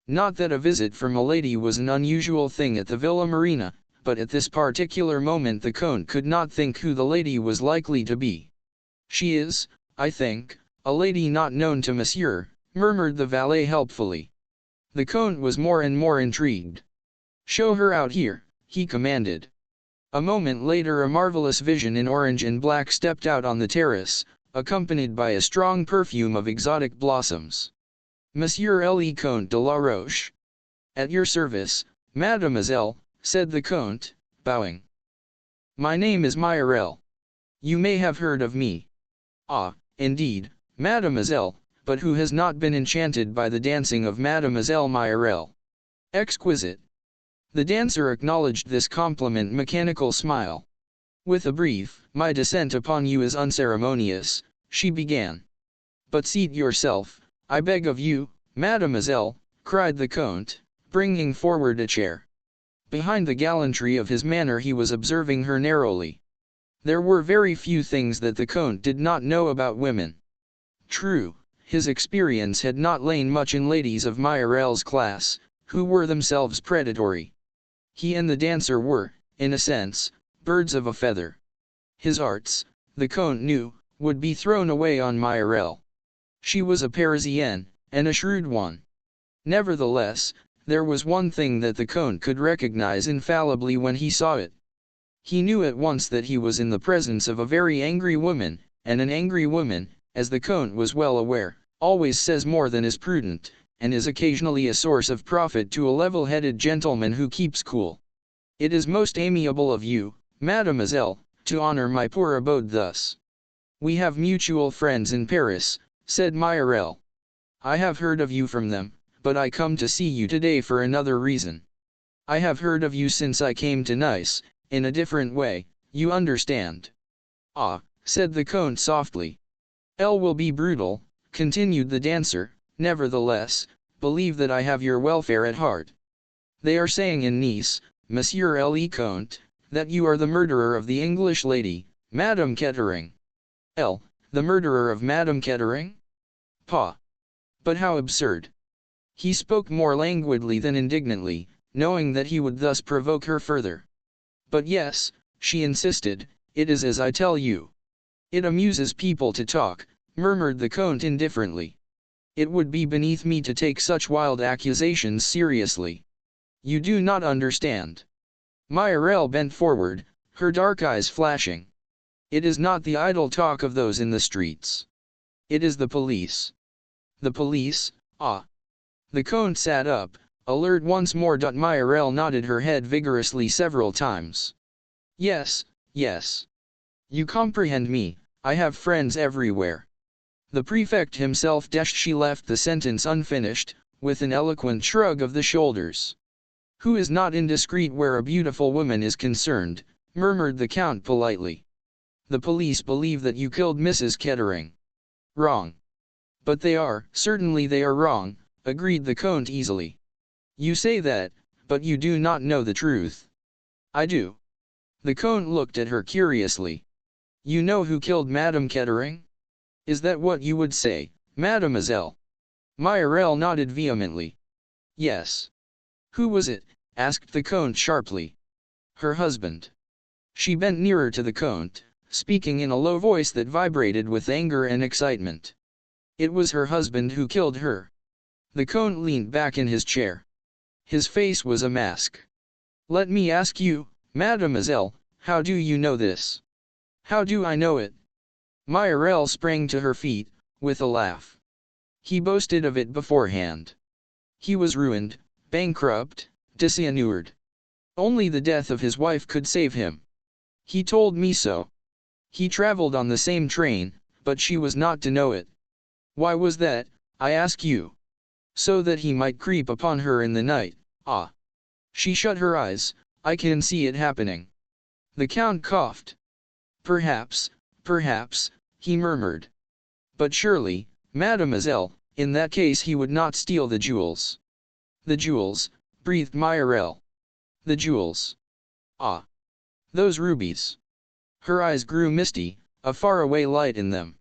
Not that a visit from a lady was an unusual thing at the Villa Marina, but at this particular moment the Comte could not think who the lady was likely to be. "She is, I think, a lady not known to monsieur," murmured the valet helpfully. The Comte was more and more intrigued. "Show her out here," he commanded. A moment later a marvelous vision in orange and black stepped out on the terrace, accompanied by a strong perfume of exotic blossoms. "Monsieur le Comte de la Roche." "At your service, mademoiselle," said the Comte, bowing. "My name is Myriel. You may have heard of me." "Ah, indeed, mademoiselle, but who has not been enchanted by the dancing of Mademoiselle Myriel? Exquisite." The dancer acknowledged this compliment mechanical smile. "With a brief, 'My descent upon you is unceremonious,'" she began. "But seat yourself, I beg of you, mademoiselle," cried the Comte, bringing forward a chair. Behind the gallantry of his manner he was observing her narrowly. There were very few things that the Comte did not know about women. True, his experience had not lain much in ladies of Myriel's class, who were themselves predatory. He and the dancer were, in a sense, birds of a feather. His arts, the Comte knew, would be thrown away on Myriel. She was a Parisienne, and a shrewd one. Nevertheless, there was one thing that the Comte could recognize infallibly when he saw it. He knew at once that he was in the presence of a very angry woman, and an angry woman, as the Comte was well aware, always says more than is prudent, and is occasionally a source of profit to a level-headed gentleman who keeps cool. "It is most amiable of you, mademoiselle, to honor my poor abode thus." "We have mutual friends in Paris," said Myriel. "I have heard of you from them, but I come to see you today for another reason. I have heard of you since I came to Nice, in a different way, you understand." "Ah," said the Comte softly. "Elle will be brutal," continued the dancer, "nevertheless, believe that I have your welfare at heart. They are saying in Nice, Monsieur le Comte, that you are the murderer of the English lady, Madame Kettering. L. The murderer of Madame Kettering? Pa. But how absurd. He spoke more languidly than indignantly, knowing that he would thus provoke her further. But yes, she insisted, it is as I tell you. It amuses people to talk, murmured the Comte indifferently. It would be beneath me to take such wild accusations seriously. You do not understand. Myriel bent forward, her dark eyes flashing. It is not the idle talk of those in the streets. It is the police. The police, ah. The Comte sat up, alert once more. Myriel nodded her head vigorously several times. Yes, yes. You comprehend me, I have friends everywhere. The prefect himself. She left the sentence unfinished, with an eloquent shrug of the shoulders. Who is not indiscreet where a beautiful woman is concerned, murmured the Count politely. The police believe that you killed Mrs. Kettering. Wrong. But certainly they are wrong, agreed the Comte easily. You say that, but you do not know the truth. I do. The Comte looked at her curiously. You know who killed Madame Kettering? Is that what you would say, mademoiselle? Myriel nodded vehemently. Yes. Who was it? Asked the Comte sharply. Her husband. She bent nearer to the Comte, speaking in a low voice that vibrated with anger and excitement. It was her husband who killed her. The Comte leaned back in his chair. His face was a mask. Let me ask you, mademoiselle, how do you know this? How do I know it? Myriel sprang to her feet, with a laugh. He boasted of it beforehand. He was ruined, bankrupt, disinured. Only the death of his wife could save him. He told me so. He traveled on the same train, but she was not to know it. Why was that, I ask you? So that he might creep upon her in the night, ah. She shut her eyes, I can see it happening. The Count coughed. Perhaps, he murmured. But surely, mademoiselle, in that case he would not steal the jewels. The jewels, breathed Myriel. The jewels. Ah. Those rubies. Her eyes grew misty, a faraway light in them.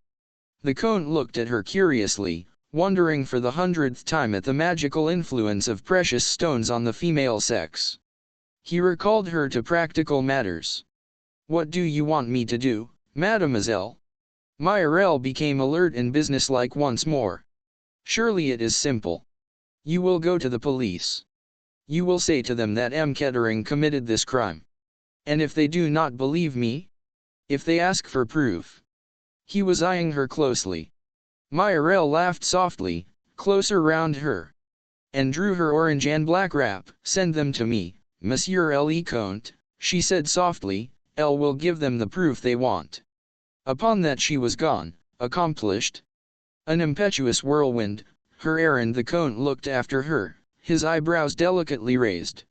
The Comte looked at her curiously, wondering for the 100th time at the magical influence of precious stones on the female sex. He recalled her to practical matters. What do you want me to do, mademoiselle? Myriel became alert and businesslike once more. Surely it is simple. You will go to the police. You will say to them that M. Kettering committed this crime. And if they do not believe me? If they ask for proof? He was eyeing her closely. Myriel laughed softly, closer round her. And drew her orange and black wrap. Send them to me, Monsieur le Comte, she said softly, Elle will give them the proof they want. Upon that she was gone, accomplished. An impetuous whirlwind, her errand. The Comte looked after her, his eyebrows delicately raised.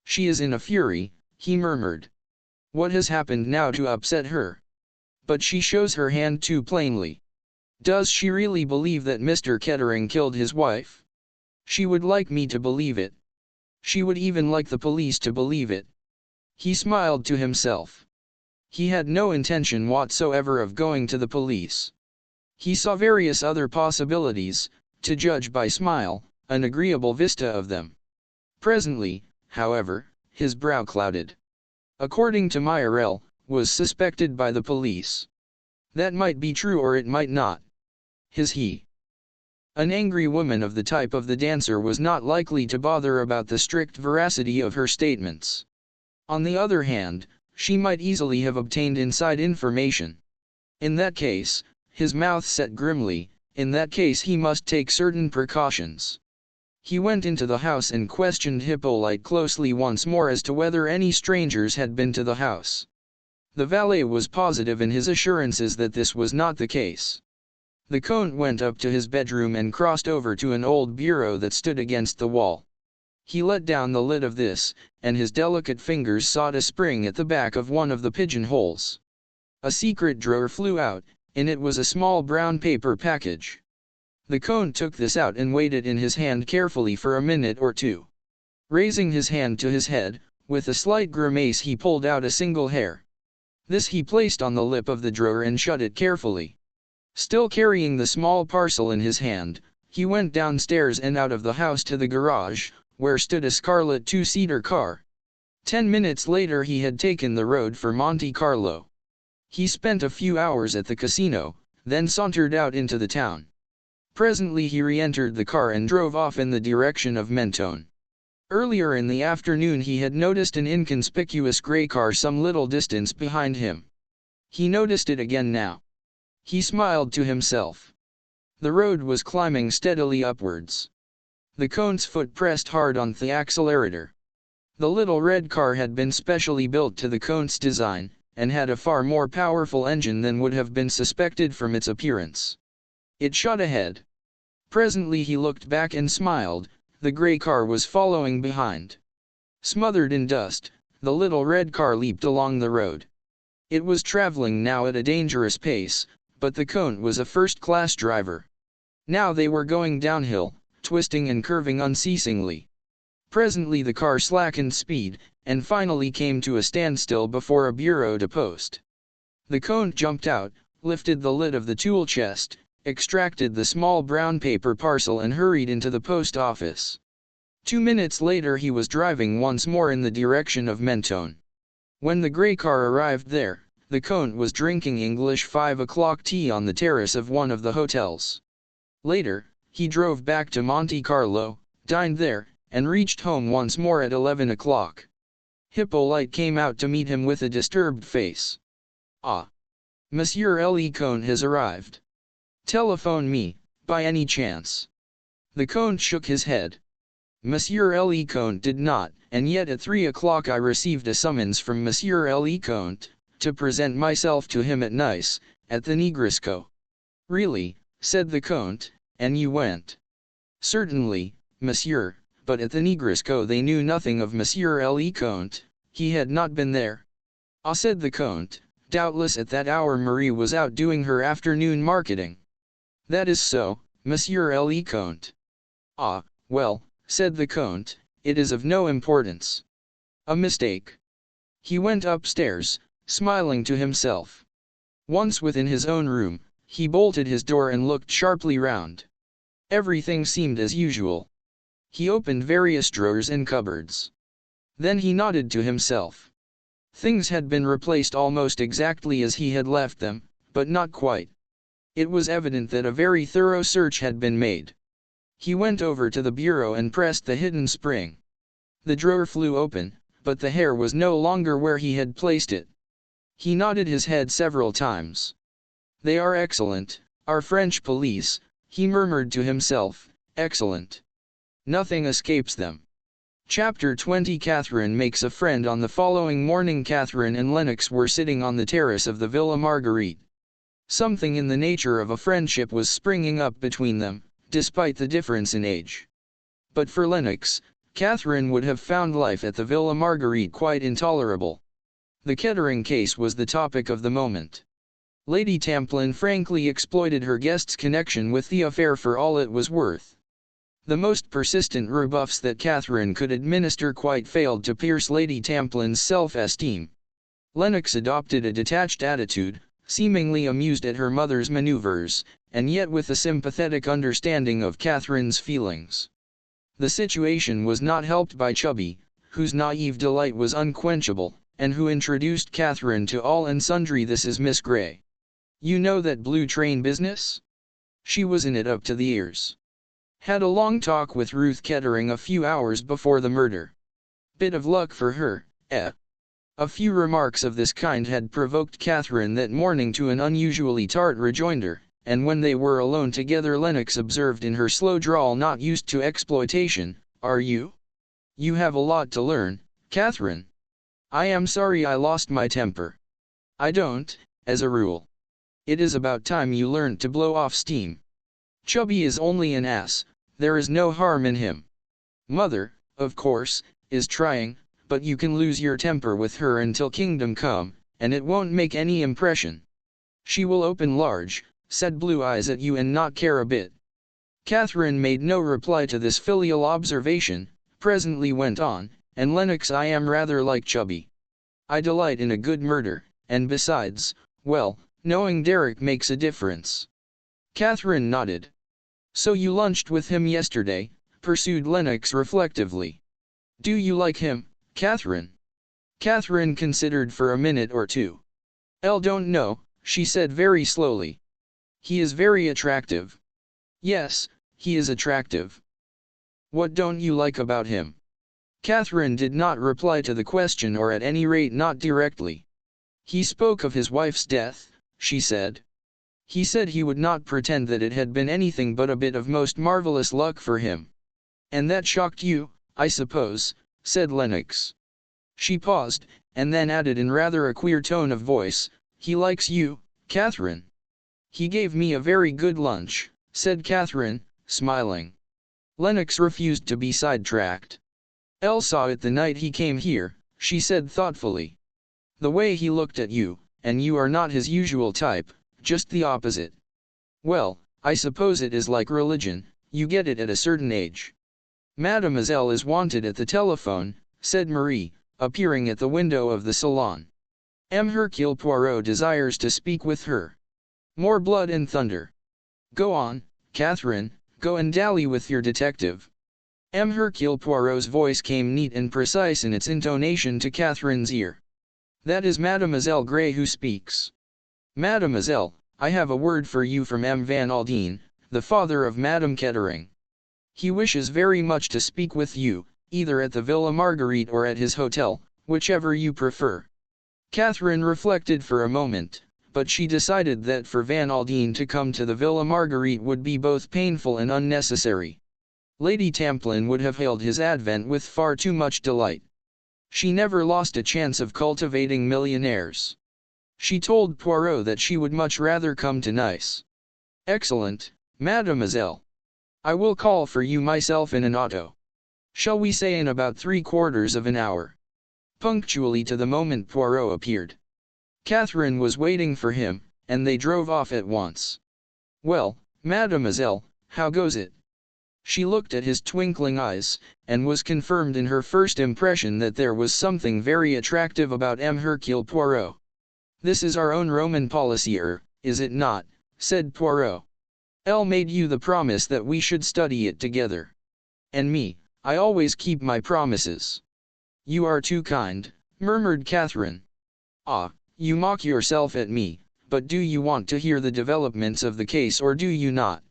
She is in a fury, he murmured. What has happened now to upset her? But she shows her hand too plainly. Does she really believe that Mr. Kettering killed his wife? She would like me to believe it. She would even like the police to believe it. He smiled to himself. He had no intention whatsoever of going to the police. He saw various other possibilities, to judge by smile, an agreeable vista of them. Presently, however, his brow clouded. According to Myriel, was suspected by the police. That might be true or it might not. He. An angry woman of the type of the dancer was not likely to bother about the strict veracity of her statements. On the other hand, she might easily have obtained inside information. In that case, his mouth set grimly, in that case he must take certain precautions. He went into the house and questioned Hippolyte closely once more as to whether any strangers had been to the house. The valet was positive in his assurances that this was not the case. The Comte went up to his bedroom and crossed over to an old bureau that stood against the wall. He let down the lid of this, and his delicate fingers sought a spring at the back of one of the pigeonholes. A secret drawer flew out, in it was a small brown paper package. The Count took this out and weighed it in his hand carefully for a minute or two. Raising his hand to his head, with a slight grimace he pulled out a single hair. This he placed on the lip of the drawer and shut it carefully. Still carrying the small parcel in his hand, he went downstairs and out of the house to the garage, where stood a scarlet two-seater car. 10 minutes later he had taken the road for Monte Carlo. He spent a few hours at the casino, then sauntered out into the town. Presently he re-entered the car and drove off in the direction of Mentone. Earlier in the afternoon he had noticed an inconspicuous gray car some little distance behind him. He noticed it again now. He smiled to himself. The road was climbing steadily upwards. The Count's foot pressed hard on the accelerator. The little red car had been specially built to the Count's design, and had a far more powerful engine than would have been suspected from its appearance. It shot ahead. Presently he looked back and smiled. The gray car was following behind. Smothered in dust, the little red car leaped along the road. It was traveling now at a dangerous pace, but the Count was a first-class driver. Now they were going downhill, twisting and curving unceasingly. Presently the car slackened speed, and finally came to a standstill before a bureau de poste. The Count jumped out, lifted the lid of the tool chest, extracted the small brown paper parcel and hurried into the post office. 2 minutes later he was driving once more in the direction of Mentone. When the grey car arrived there, the Count was drinking English 5 o'clock tea on the terrace of one of the hotels. Later, he drove back to Monte Carlo, dined there, and reached home once more at 11 o'clock. Hippolyte came out to meet him with a disturbed face. "Ah! Monsieur Le Count has arrived. Telephone me, by any chance?" The Count shook his head. Monsieur Le Count did not, and yet at 3 o'clock I received a summons from Monsieur Le Count, to present myself to him at Nice, at the Negresco. "Really," said the Count, "and you went?" "Certainly, monsieur, but at the Negresco they knew nothing of Monsieur Le Count, he had not been there." "Ah," said the Count, "doubtless at that hour Marie was out doing her afternoon marketing." "That is so, Monsieur Le Count." "Ah, well," said the Count, "it is of no importance. A mistake." He went upstairs, smiling to himself. Once within his own room, he bolted his door and looked sharply round. Everything seemed as usual. He opened various drawers and cupboards. Then he nodded to himself. Things had been replaced almost exactly as he had left them, but not quite. It was evident that a very thorough search had been made. He went over to the bureau and pressed the hidden spring. The drawer flew open, but the hair was no longer where he had placed it. He nodded his head several times. "They are excellent, our French police," he murmured to himself, "excellent. Nothing escapes them." Chapter 20 Catherine makes a friend. On the following morning Catherine and Lennox were sitting on the terrace of the Villa Marguerite. Something in the nature of a friendship was springing up between them, despite the difference in age. But for Lennox, Catherine would have found life at the Villa Marguerite quite intolerable. The Kettering case was the topic of the moment. Lady Tamplin frankly exploited her guest's connection with the affair for all it was worth. The most persistent rebuffs that Catherine could administer quite failed to pierce Lady Tamplin's self-esteem. Lennox adopted a detached attitude, seemingly amused at her mother's maneuvers, and yet with a sympathetic understanding of Catherine's feelings. The situation was not helped by Chubby, whose naive delight was unquenchable, and who introduced Catherine to all and sundry. "This is Miss Grey. You know that blue train business? She was in it up to the ears. Had a long talk with Ruth Kettering a few hours before the murder. Bit of luck for her, eh?" A few remarks of this kind had provoked Catherine that morning to an unusually tart rejoinder, and when they were alone together Lennox observed in her slow drawl not used to exploitation, "Are you? You have a lot to learn, Catherine. I am sorry I lost my temper. I don't, as a rule. It is about time you learned to blow off steam. Chubby is only an ass, there is no harm in him. Mother, of course, is trying, but you can lose your temper with her until Kingdom Come, and it won't make any impression. She will open large, set blue eyes at you and not care a bit. Catherine made no reply to this filial observation, presently went on, and Lennox, I am rather like Chubby. I delight in a good murder, and besides, well, knowing Derek makes a difference. Catherine nodded. So you lunched with him yesterday, pursued Lennox reflectively. Do you like him, Catherine? Catherine considered for a minute or two. Don't know, she said very slowly. He is very attractive. Yes, he is attractive. What don't you like about him? Catherine did not reply to the question, or at any rate not directly. He spoke of his wife's death, she said. He said he would not pretend that it had been anything but a bit of most marvelous luck for him. And that shocked you, I suppose, said Lennox. She paused, and then added in rather a queer tone of voice, he likes you, Catherine. He gave me a very good lunch, said Catherine, smiling. Lennox refused to be sidetracked. Elle saw it the night he came here, she said thoughtfully. The way he looked at you, and you are not his usual type, just the opposite. Well, I suppose it is like religion, you get it at a certain age. Mademoiselle is wanted at the telephone, said Marie, appearing at the window of the salon. Hercule Poirot desires to speak with her. More blood and thunder. Go on, Catherine, go and dally with your detective. Hercule Poirot's voice came neat and precise in its intonation to Catherine's ear. That is Mademoiselle Gray who speaks. Mademoiselle, I have a word for you from M. Van Aldine, the father of Madame Kettering. He wishes very much to speak with you, either at the Villa Marguerite or at his hotel, whichever you prefer. Catherine reflected for a moment, but she decided that for Van Aldine to come to the Villa Marguerite would be both painful and unnecessary. Lady Tamplin would have hailed his advent with far too much delight. She never lost a chance of cultivating millionaires. She told Poirot that she would much rather come to Nice. Excellent, mademoiselle. I will call for you myself in an auto. Shall we say in about 3/4 of an hour? Punctually to the moment Poirot appeared. Catherine was waiting for him, and they drove off at once. Well, mademoiselle, how goes it? She looked at his twinkling eyes, and was confirmed in her first impression that there was something very attractive about Hercule Poirot. This is our own Roman policy, is it not? Said Poirot. Elle made you the promise that we should study it together. And me, I always keep my promises. You are too kind, murmured Catherine. Ah, you mock yourself at me, but do you want to hear the developments of the case or do you not?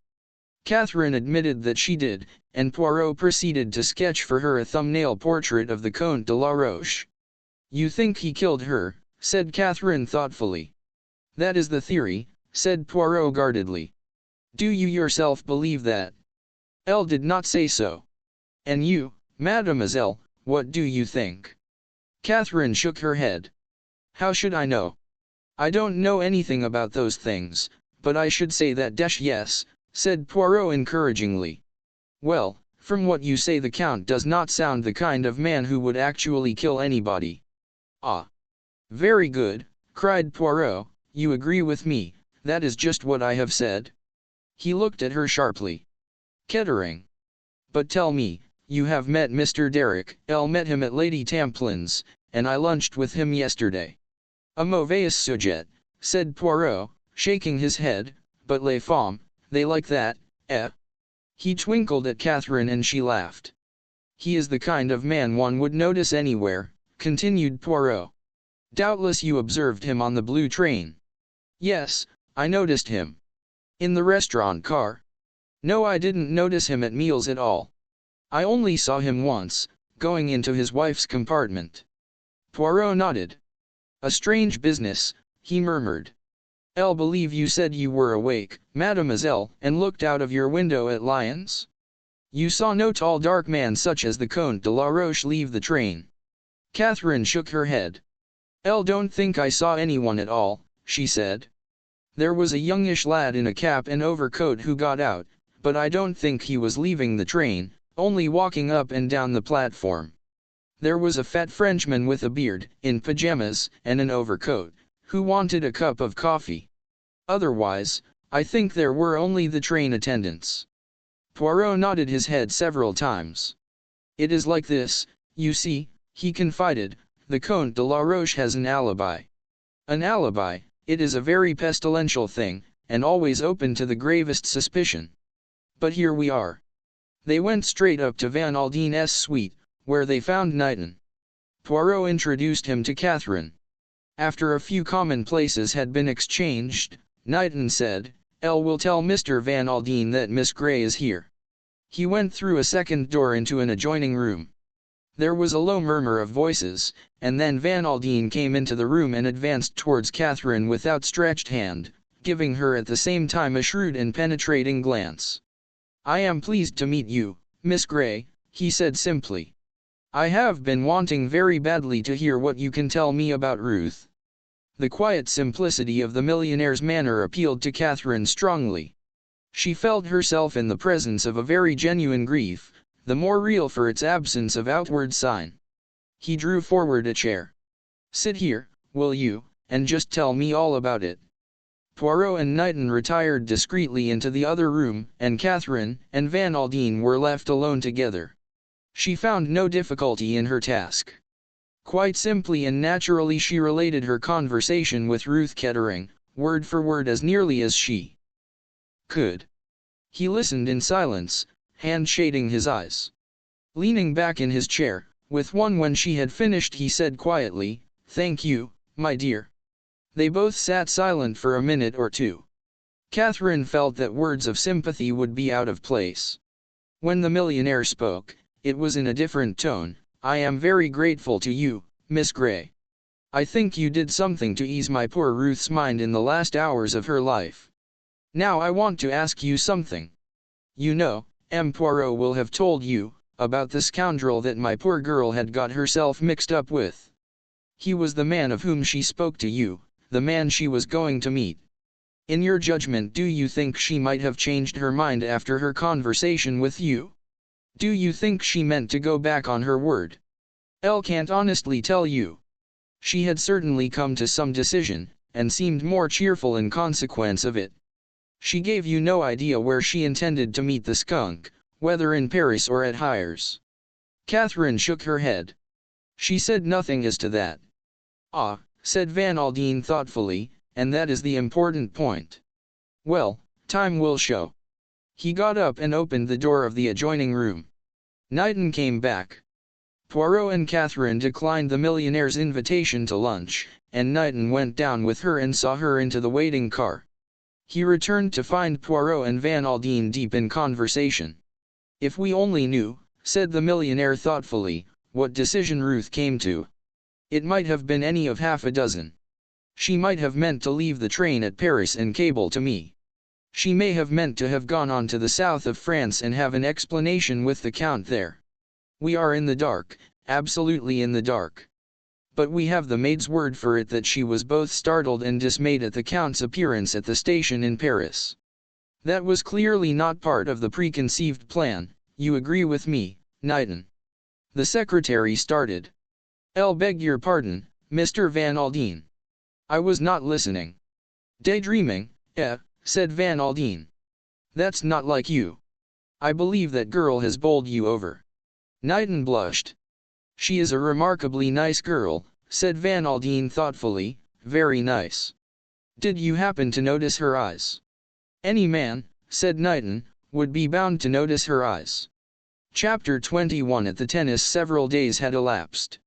Catherine admitted that she did, and Poirot proceeded to sketch for her a thumbnail portrait of the Comte de la Roche. You think he killed her, said Catherine thoughtfully. That is the theory, said Poirot guardedly. Do you yourself believe that? Elle did not say so. And you, mademoiselle, what do you think? Catherine shook her head. How should I know? I don't know anything about those things, but I should say that yes, said Poirot encouragingly. Well, from what you say the Count does not sound the kind of man who would actually kill anybody. Ah. Very good, cried Poirot, you agree with me, that is just what I have said. He looked at her sharply. Kettering. But tell me, you have met Mr. Derek. Elle met him at Lady Tamplin's, and I lunched with him yesterday. A mauvais sujet, said Poirot, shaking his head, but les femmes, they like that, eh? He twinkled at Catherine and she laughed. He is the kind of man one would notice anywhere, continued Poirot. Doubtless you observed him on the blue train. Yes, I noticed him. In the restaurant car? No, I didn't notice him at meals at all. I only saw him once, going into his wife's compartment. Poirot nodded. A strange business, he murmured. I'll believe you said you were awake, mademoiselle, and looked out of your window at Lyons? You saw no tall dark man such as the Comte de la Roche leave the train? Catherine shook her head. Elle don't think I saw anyone at all, she said. There was a youngish lad in a cap and overcoat who got out, but I don't think he was leaving the train, only walking up and down the platform. There was a fat Frenchman with a beard, in pajamas, and an overcoat, who wanted a cup of coffee. Otherwise, I think there were only the train attendants. Poirot nodded his head several times. "It is like this, you see," he confided, "the Comte de la Roche has an alibi. An alibi, it is a very pestilential thing, and always open to the gravest suspicion. But here we are." They went straight up to Van Aldine's suite, where they found Knighton. Poirot introduced him to Catherine. After a few commonplaces had been exchanged, Knighton said, "Elle will tell Mr. Van Aldine that Miss Grey is here." He went through a second door into an adjoining room. There was a low murmur of voices, and then Van Aldine came into the room and advanced towards Catherine with outstretched hand, giving her at the same time a shrewd and penetrating glance. "I am pleased to meet you, Miss Grey," he said simply. "I have been wanting very badly to hear what you can tell me about Ruth." The quiet simplicity of the millionaire's manner appealed to Catherine strongly. She felt herself in the presence of a very genuine grief, the more real for its absence of outward sign. He drew forward a chair. "Sit here, will you, and just tell me all about it." Poirot and Knighton retired discreetly into the other room, and Catherine and Van Aldine were left alone together. She found no difficulty in her task. Quite simply and naturally she related her conversation with Ruth Kettering, word for word as nearly as she could. He listened in silence, hand shading his eyes. Leaning back in his chair, with one when she had finished, he said quietly, "Thank you, my dear." They both sat silent for a minute or two. Catherine felt that words of sympathy would be out of place. When the millionaire spoke, it was in a different tone. "I am very grateful to you, Miss Grey. I think you did something to ease my poor Ruth's mind in the last hours of her life. Now I want to ask you something. You know, M. Poirot will have told you about the scoundrel that my poor girl had got herself mixed up with. He was the man of whom she spoke to you, the man she was going to meet. In your judgment, do you think she might have changed her mind after her conversation with you? Do you think she meant to go back on her word? Elle can't honestly tell you. She had certainly come to some decision, and seemed more cheerful in consequence of it. She gave you no idea where she intended to meet the skunk, whether in Paris or at Hyères?" Catherine shook her head. "She said nothing as to that." "Ah," said Van Aldine thoughtfully, "and that is the important point. Well, time will show." He got up and opened the door of the adjoining room. Knighton came back. Poirot and Catherine declined the millionaire's invitation to lunch, and Knighton went down with her and saw her into the waiting car. He returned to find Poirot and Van Aldine deep in conversation. "If we only knew," said the millionaire thoughtfully, "what decision Ruth came to. It might have been any of half a dozen. She might have meant to leave the train at Paris and cable to me. She may have meant to have gone on to the south of France and have an explanation with the Count there. We are in the dark, absolutely in the dark. But we have the maid's word for it that she was both startled and dismayed at the Count's appearance at the station in Paris. That was clearly not part of the preconceived plan. You agree with me, Knighton?" The secretary started. "I'll beg your pardon, Mr. Van Aldine. I was not listening." "Daydreaming, said Van Aldine. "That's not like you. I believe that girl has bowled you over." Knighton blushed. "She is a remarkably nice girl," said Van Aldine thoughtfully, "very nice. Did you happen to notice her eyes?" "Any man," said Knighton, "would be bound to notice her eyes." Chapter 21. At the tennis several days had elapsed.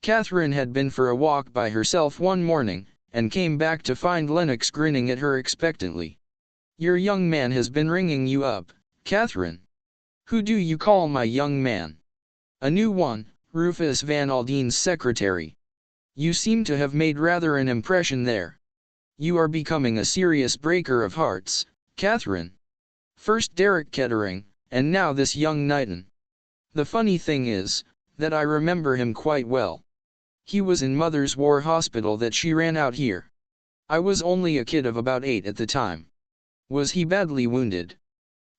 Catherine had been for a walk by herself one morning, and came back to find Lennox grinning at her expectantly. "Your young man has been ringing you up, Catherine." "Who do you call my young man?" "A new one, Rufus Van Aldine's secretary. You seem to have made rather an impression there. You are becoming a serious breaker of hearts, Catherine. First Derek Kettering, and now this young Knighton. The funny thing is, that I remember him quite well. He was in Mother's War Hospital that she ran out here. I was only a kid of about 8 at the time. Was he badly wounded?"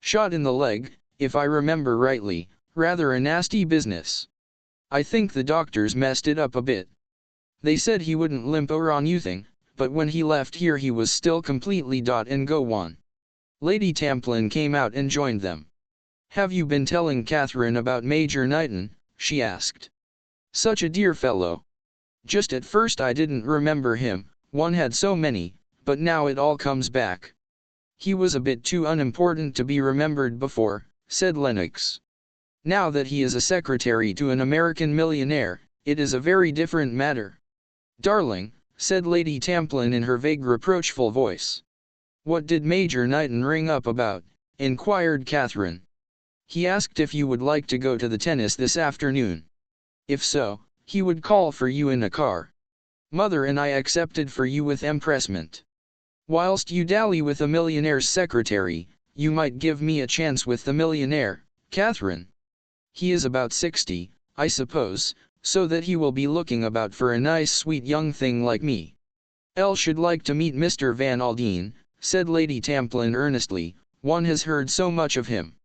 "Shot in the leg, if I remember rightly, rather a nasty business. I think the doctors messed it up a bit. They said he wouldn't limp or anything, but when he left here he was still completely and go on." Lady Tamplin came out and joined them. "Have you been telling Catherine about Major Knighton?" she asked. "Such a dear fellow. Just at first I didn't remember him, one had so many, but now it all comes back." "He was a bit too unimportant to be remembered before," said Lennox. "Now that he is a secretary to an American millionaire, it is a very different matter." "Darling," said Lady Tamplin in her vague reproachful voice. "What did Major Knighton ring up about?" inquired Catherine. "He asked if you would like to go to the tennis this afternoon. If so, he would call for you in a car. Mother and I accepted for you with empressement. Whilst you dally with a millionaire's secretary, you might give me a chance with the millionaire, Catherine. He is about 60, I suppose, so that he will be looking about for a nice sweet young thing like me." "Elle should like to meet Mr. Van Aldine," said Lady Tamplin earnestly, "one has heard so much of him.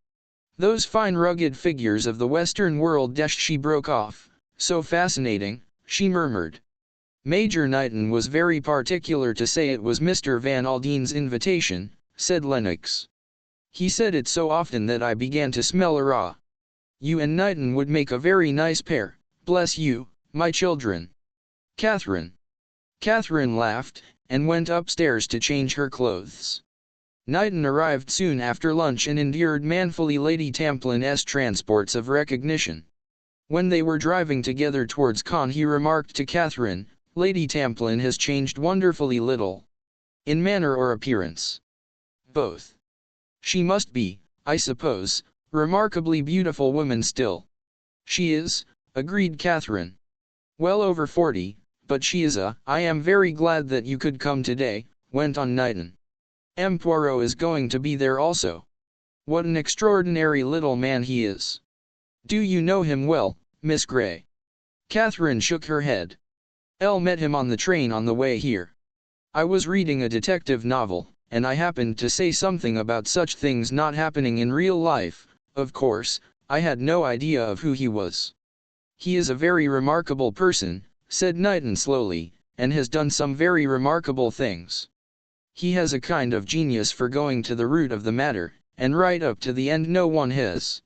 Those fine rugged figures of the Western world." She broke off. "So fascinating," she murmured. "Major Knighton was very particular to say it was Mr. Van Aldine's invitation," said Lennox. "He said it so often that I began to smell a raw. You and Knighton would make a very nice pair, bless you, my children." Catherine laughed, and went upstairs to change her clothes. Knighton arrived soon after lunch and endured manfully Lady Tamplin's transports of recognition. When they were driving together towards Cannes, he remarked to Catherine, "Lady Tamplin has changed wonderfully little. In manner or appearance?" "Both. She must be, I suppose, remarkably beautiful woman still." "She is," agreed Catherine. "Well over 40, but she is a—" "I am very glad that you could come today," went on Knighton. "M. Poirot is going to be there also. What an extraordinary little man he is. Do you know him well, Miss Grey?" Catherine shook her head. "Elle met him on the train on the way here. I was reading a detective novel, and I happened to say something about such things not happening in real life. Of course, I had no idea of who he was." "He is a very remarkable person," said Knighton slowly, "and has done some very remarkable things. He has a kind of genius for going to the root of the matter, and right up to the end no one has.